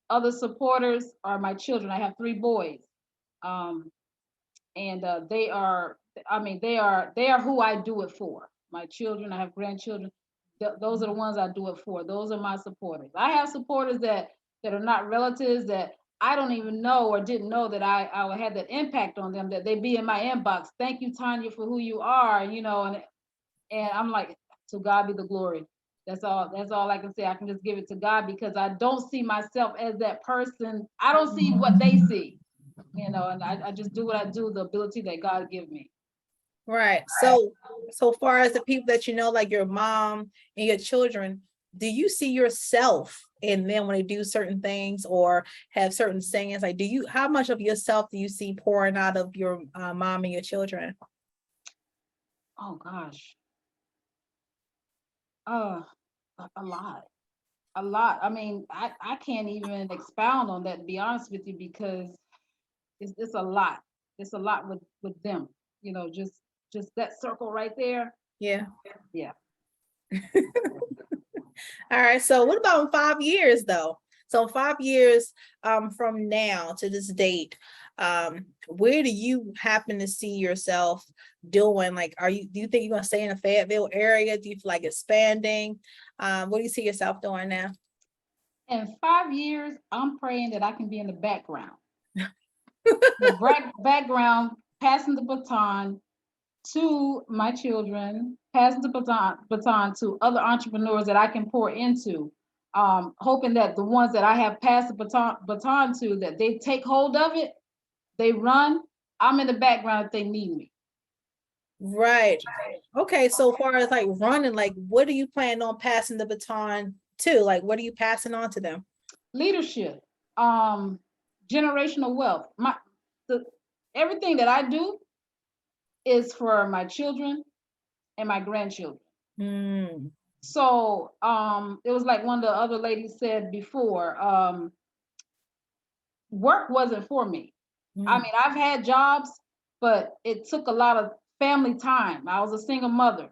Other supporters are my children. I have 3 boys. Um, and they are, they are who I do it for. My children, I have grandchildren. Those are the ones I do it for. Those are my supporters. I have supporters that are not relatives, that I don't even know or didn't know that I had that impact on them, that they be in my inbox. Thank you, Tanya, for who you are, and I'm like, to God be the glory. That's all I can say. I can just give it to God, because I don't see myself as that person. I don't see what they see, and I just do what I do, the ability that God give me. Right. So far as the people that like your mom and your children, do you see yourself in them when they do certain things or have certain sayings? Like, how much of yourself do you see pouring out of your mom and your children? Oh gosh. Uh, a lot. A lot. I mean, I can't even expound on that, to be honest with you, because it's a lot. It's a lot with them. Just that circle right there. Yeah. Yeah. All right. So what about in 5 years though? So 5 years from now to this date, where do you happen to see yourself doing? Like, do you think you're gonna stay in the Fayetteville area? Do you feel like expanding? What do you see yourself doing now? In 5 years, I'm praying that I can be in the background. The background, passing the baton to my children, passing the baton to other entrepreneurs that I can pour into. Hoping that the ones that I have passed the baton to, that they take hold of it, they run. I'm in the background if they need me. Right. Okay. So far as like running, like what do you plan on passing the baton to? Like what are you passing on to them? Leadership, generational wealth. Everything that I do is for my children and my grandchildren. Mm. So it was like one of the other ladies said before, work wasn't for me. I mean, I've had jobs, but it took a lot of family time. I was a single mother.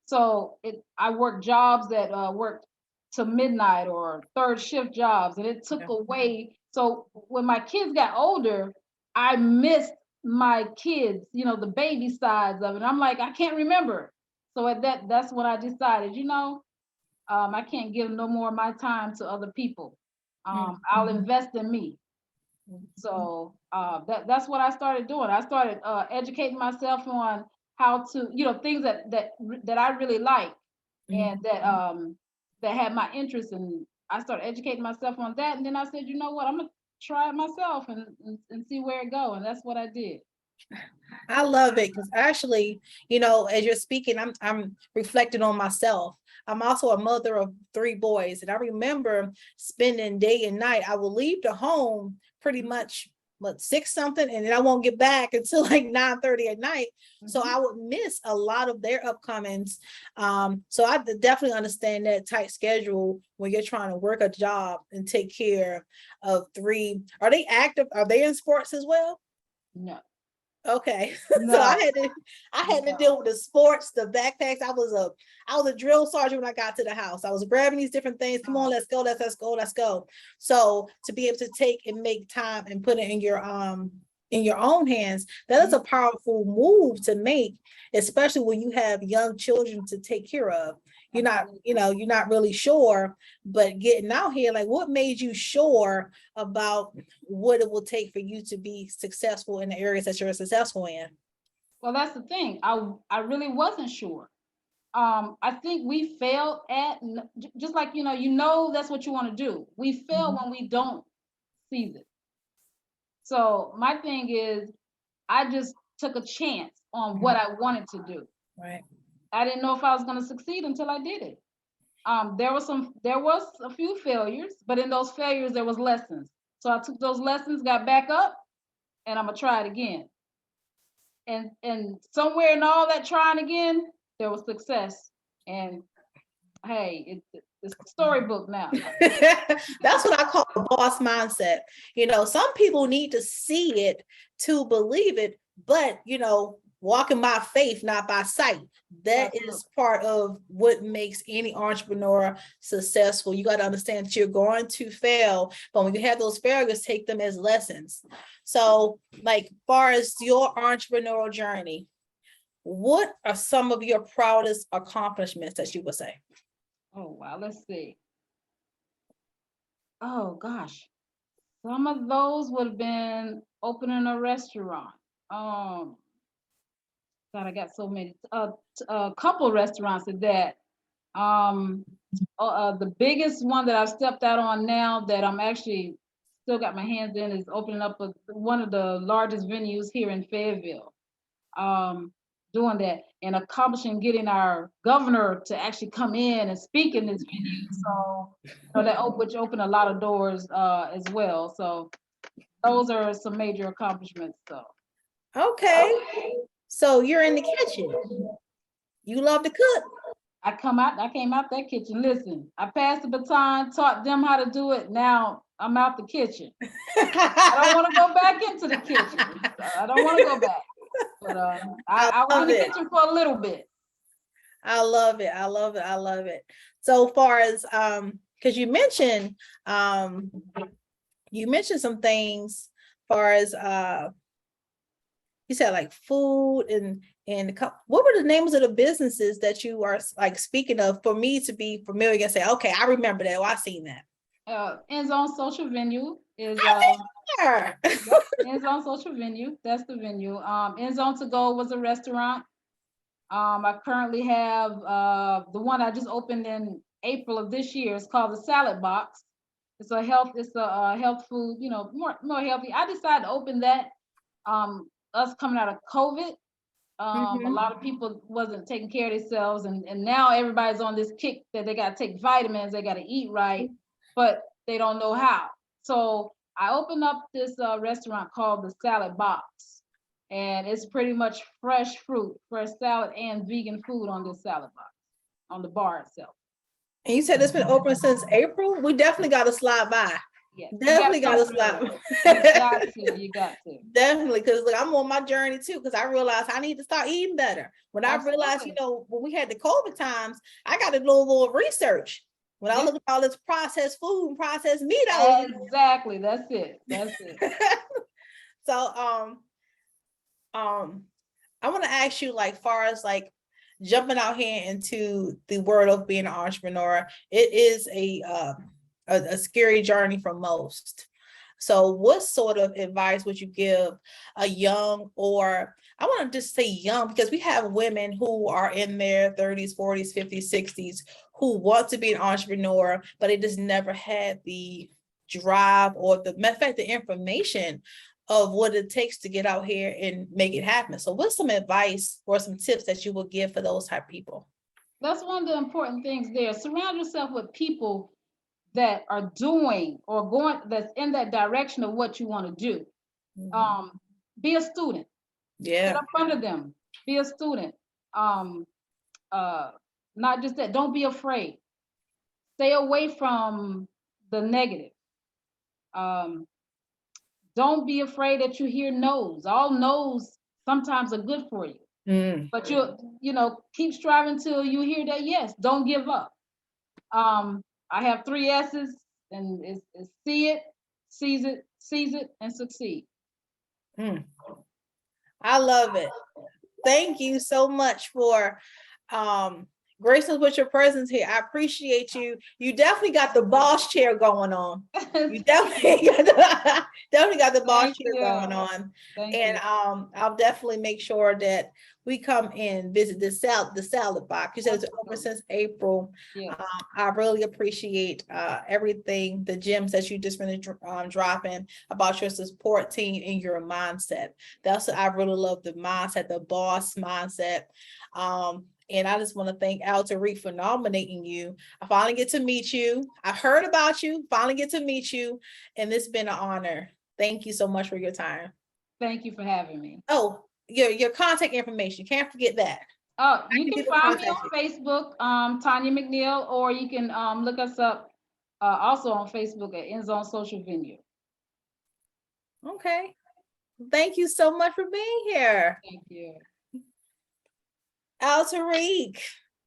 So I worked jobs that worked to midnight or third shift jobs, and it took away. So when my kids got older, I missed my kids, the baby sides of it. I'm like, I can't remember. So that's when I decided, I can't give no more of my time to other people. I'll invest in me. So that's what I started doing. I started educating myself on how to, things that I really like and that had my interest, and I started educating myself on that. And then I said, you know what, I'm gonna try it myself and see where it go. And that's what I did. I love it because actually, as you're speaking, I'm reflecting on myself. I'm also a mother of 3 boys, and I remember spending day and night. I will leave the home pretty much 6 something, and then I won't get back until like 9:30 at night. So I would miss a lot of their upcomings. So I definitely understand that tight schedule when you're trying to work a job and take care of 3. Are they active? Are they in sports as well? No. Okay. No. So I had to deal with the sports, the backpacks. I was a drill sergeant when I got to the house. I was grabbing these different things. Come on, let's go, let's go. So to be able to take and make time and put it in your own hands, that is a powerful move to make, especially when you have young children to take care of. You're not really sure, but getting out here, like what made you sure about what it will take for you to be successful in the areas that you're successful in? Well, that's the thing. I really wasn't sure. I think we fail at, just like, that's what you want to do. We fail when we don't seize it. So my thing is, I just took a chance on what I wanted to do. Right. I didn't know if I was going to succeed until I did it. There was a few failures, but in those failures, there was lessons. So I took those lessons, got back up, and I'm gonna try it again. And somewhere in all that trying again, there was success. And hey, it's the storybook now. That's what I call the boss mindset. You know, some people need to see it to believe it, but you know, walking by faith, not by sight. That is part of what makes any entrepreneur successful. You got to understand that you're going to fail, but when you have those failures, take them as lessons. So, like, far as your entrepreneurial journey, what are some of your proudest accomplishments that you would say? Oh wow, let's see. Oh gosh, some of those would have been opening a restaurant. God, I got so many. A couple restaurants at that. The biggest one that I've stepped out on now that I'm actually still got my hands in is opening up one of the largest venues here in Fayetteville. Doing that and accomplishing getting our governor to actually come in and speak in this venue. So which opened a lot of doors as well. So those are some major accomplishments. So Okay. So you're in the kitchen. You love to cook. I came out that kitchen. Listen, I passed the baton, taught them how to do it. Now I'm out the kitchen. I don't want to go back into the kitchen. I don't want to go back. But I was in the kitchen for a little bit. I love it. I love it. I love it. So far as because you mentioned some things far as you said like food and what were the names of the businesses that you are like speaking of for me to be familiar and say, okay, I remember that. Oh, I seen that. End Zone Social Venue is End Zone Social Venue. That's the venue. End Zone To Go was a restaurant. I currently have the one I just opened in April of this year. It's called the Salad Box. It's a health food, you know, more healthy. I decided to open that. Us coming out of COVID, a lot of people wasn't taking care of themselves, and now everybody's on this kick that they got to take vitamins, they got to eat right, but they don't know how. So I opened up this restaurant called the Salad Box, and it's pretty much fresh fruit, fresh salad, and vegan food on this salad box, on the bar itself. And you said it's been open since April? We definitely got to slide by. Yeah, definitely got to slide by. You got to. Definitely, because look, I'm on my journey too, because I realized I need to start eating better. When I realized, you know, when we had the COVID times, I got to do a little research. When I look at all this processed food and processed meat, exactly, that's it. So I want to ask you, like, far as like jumping out here into the world of being an entrepreneur, it is a scary journey for most. So what sort of advice would you give a young, or I want to just say young, because we have women who are in their 30s, 40s, 50s, 60s who want to be an entrepreneur, but they just never had the drive or the matter of fact, the information of what it takes to get out here and make it happen. So what's some advice or some tips that you would give for those type of people? That's one of the important things there. Surround yourself with people that are doing or going, that's in that direction of what you want to do. Be a student. Yeah. Get up under them. Be a student. Not just that, don't be afraid. Stay away from the negative. Don't be afraid that you hear no's. All no's sometimes are good for you. But you know, keep striving till you hear that yes. Don't give up. I have 3 S's, and it's see it, seize it, and succeed. I love it. Thank you so much for gracing us with your presence here. I appreciate you. You definitely got the boss chair going on. You definitely got the boss chair going on. I'll definitely make sure that we come and visit the salad box. You said it's open since April. Yeah. I really appreciate everything, the gems that you just finished dropping about your support team and your mindset. That's what I really love, the mindset, the boss mindset. And I just want to thank Al Tariq for nominating you. I finally get to meet you. I heard about you, finally get to meet you, and it's been an honor. Thank you so much for your time. Thank you for having me. Oh, your contact information. Can't forget that. Oh, you can can get find me contact on Facebook, Tanya McNeil, or you can look us up also on Facebook at End Zone Social Venue. Okay. Thank you so much for being here. Thank you. Al Tariq,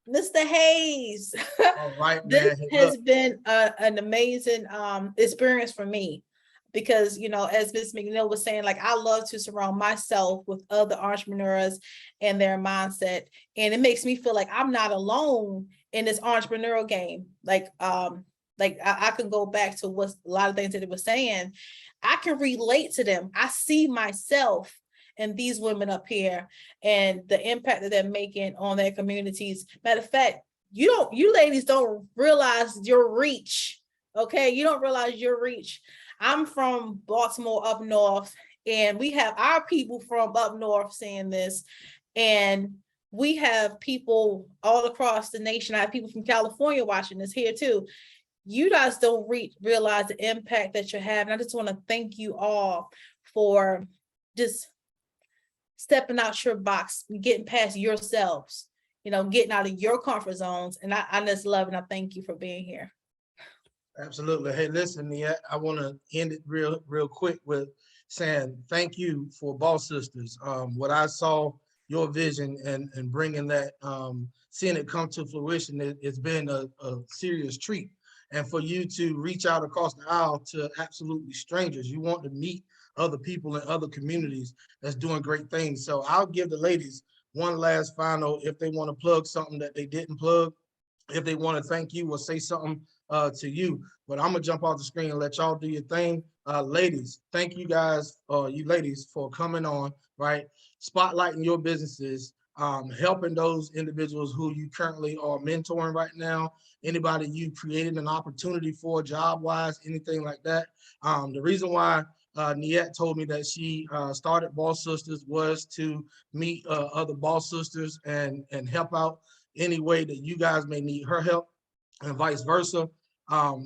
Mr. Hayes. All right, This man. Hey, has look, been an amazing experience for me, because as Ms. McNeil was saying, like, I love to surround myself with other entrepreneurs and their mindset, and it makes me feel like I'm not alone in this entrepreneurial game. Like I can go back to what a lot of things that it was saying. I can relate to them. I see myself and these women up here and the impact that they're making on their communities. Matter of fact, you ladies don't realize your reach. Okay, you don't realize your reach. I'm from Baltimore up north, and we have our people from up north saying this, and we have people all across the nation. I have people from California watching this here too. You guys don't realize the impact that you're having. I just want to thank you all for just stepping out your box, getting past yourselves, getting out of your comfort zones. And I just love and I thank you for being here. absolutely. Hey, listen, yeah, I want to end it real quick with saying thank you for BOSSisters. What I saw, your vision and bringing that, seeing it come to fruition, it's been a serious treat. And for you to reach out across the aisle to absolutely strangers, you want to meet other people in other communities that's doing great things. So I'll give the ladies one last final, if they want to plug something that they didn't plug, if they want to thank you or say something to you. But I'm gonna jump off the screen and let y'all do your thing. Ladies, thank you guys, you ladies, for coming on, right? Spotlighting your businesses, helping those individuals who you currently are mentoring right now, anybody you created an opportunity for job-wise, anything like that. The reason why Niet told me that she started BOSSisters was to meet other BOSSisters and help out any way that you guys may need her help and vice versa.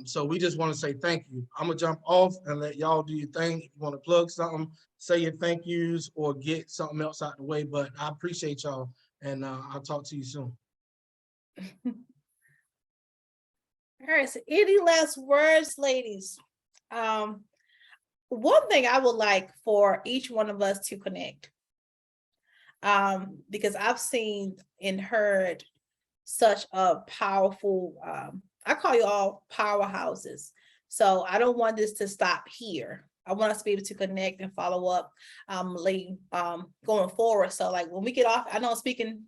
So we just want to say thank you. I'm gonna jump off and let y'all do your thing. If you want to plug something, say your thank yous or get something else out the way, but I appreciate y'all and I'll talk to you soon. All right, so any last words, ladies? One thing I would like for each one of us to connect, because I've seen and heard such a powerful, I call you all powerhouses. So I don't want this to stop here. I want us to be able to connect and follow up going forward. So like when we get off, I know I'm speaking,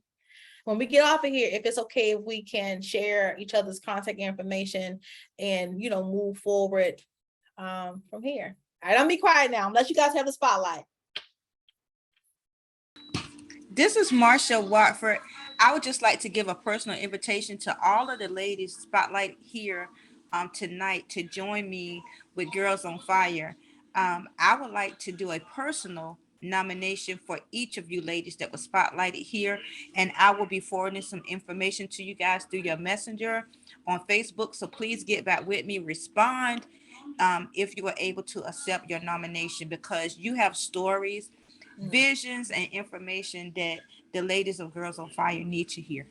when we get off of here, if it's okay, if we can share each other's contact information and, move forward from here. All right, I'm gonna be quiet now. Let you guys have the spotlight. This is Marsha Watford. I would just like to give a personal invitation to all of the ladies spotlight here tonight to join me with Girls on Fire. I would like to do a personal nomination for each of you ladies that was spotlighted here, and I will be forwarding some information to you guys through your messenger on Facebook. So please get back with me, respond if you are able to accept your nomination, because you have stories, visions, and information that the ladies of Girls on Fire need to hear.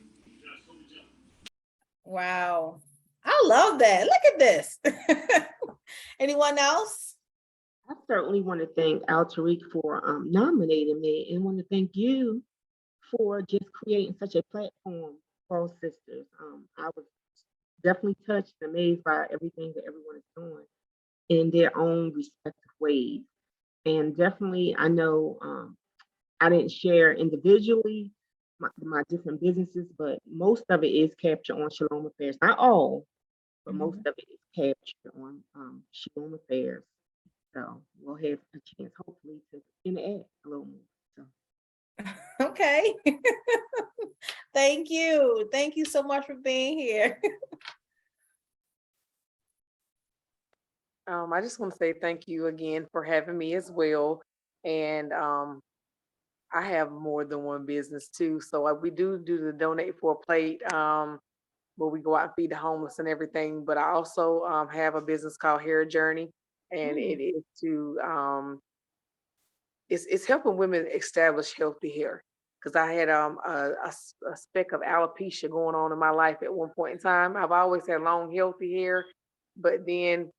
Wow. I love that. Look at this. Anyone else? I certainly want to thank Al Tariq for nominating me, and want to thank you for just creating such a platform for sisters. I was definitely touched and amazed by everything that everyone is doing in their own respective ways. And definitely, I know I didn't share individually my different businesses, but most of it is captured on Shalom Affairs. Not all, but most of it is captured on Shalom Affairs. So we'll have a chance, hopefully, to interact a little more. So Okay. Thank you. Thank you so much for being here. I just want to say thank you again for having me as well. And I have more than one business too. So we do the donate for a plate, where we go out and feed the homeless and everything. But I also have a business called Hair Journey, and it is to it's helping women establish healthy hair. Because I had a speck of alopecia going on in my life at one point in time. I've always had long, healthy hair, but then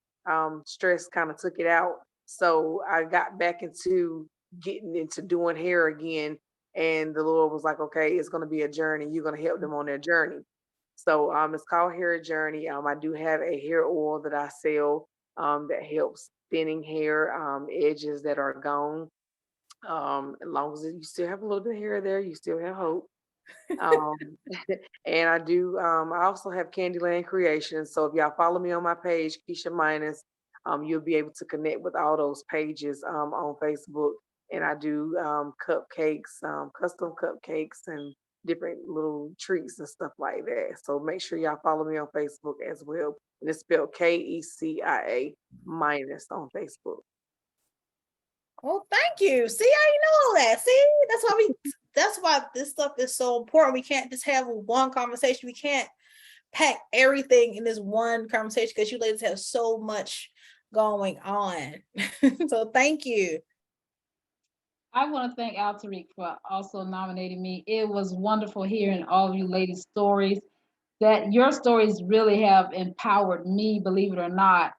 stress kind of took it out. So I got back into getting into doing hair again. And the Lord was like, okay, it's going to be a journey. You're going to help them on their journey. So it's called Hair Journey. I do have a hair oil that I sell that helps thinning hair, edges that are gone. As long as you still have a little bit of hair there, you still have hope. Um, and I also have Candyland Creations. So if y'all follow me on my page, Keisha Minus, you'll be able to connect with all those pages on Facebook. And I do cupcakes, custom cupcakes and different little treats and stuff like that. So make sure y'all follow me on Facebook as well. And it's spelled KECIA minus on Facebook. Oh, thank you. See, I know all that. See, that's why this stuff is so important. We can't just have one conversation. We can't pack everything in this one conversation because you ladies have so much going on. So thank you. I want to thank Altaric for also nominating me. It was wonderful hearing all of you ladies' stories. That your stories really have empowered me, believe it or not.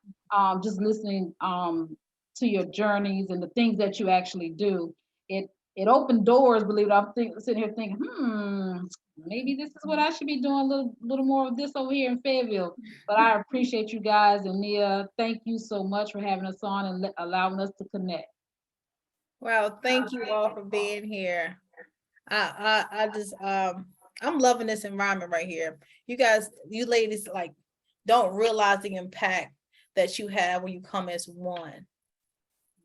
Just listening to your journeys and the things that you actually do. It opened doors, believe it. Sitting here thinking, maybe this is what I should be doing a little more of this over here in Fayetteville. But I appreciate you guys, and Nia, thank you so much for having us on and allowing us to connect. Well, thank you all for being here. I just I'm loving this environment right here. You guys, you ladies like don't realize the impact that you have when you come as one.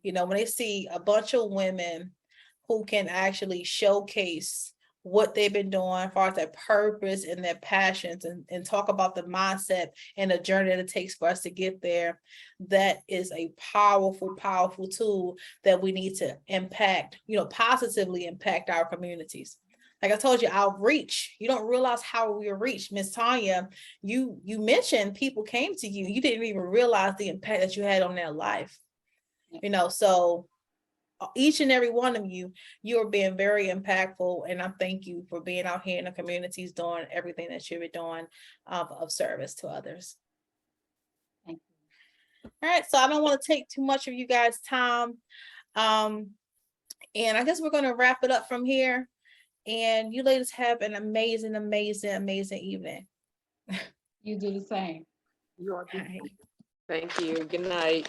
You know, when they see a bunch of women who can actually showcase what they've been doing as far as their purpose and their passions and talk about the mindset and the journey that it takes for us to get there. That is a powerful, powerful tool that we need to impact, positively impact our communities. Like I told you, our reach, you don't realize how we are reached. Miss Tanya, you mentioned people came to you. You didn't even realize the impact that you had on their life. So each and every one of you are being very impactful, and I thank you for being out here in the communities doing everything that you've been doing of service to others. Thank you. All right, so I don't want to take too much of you guys' time, and I guess we're going to wrap it up from here. And you ladies have an amazing, amazing, amazing evening. You do the same. You are. All right. Thank you. Good night.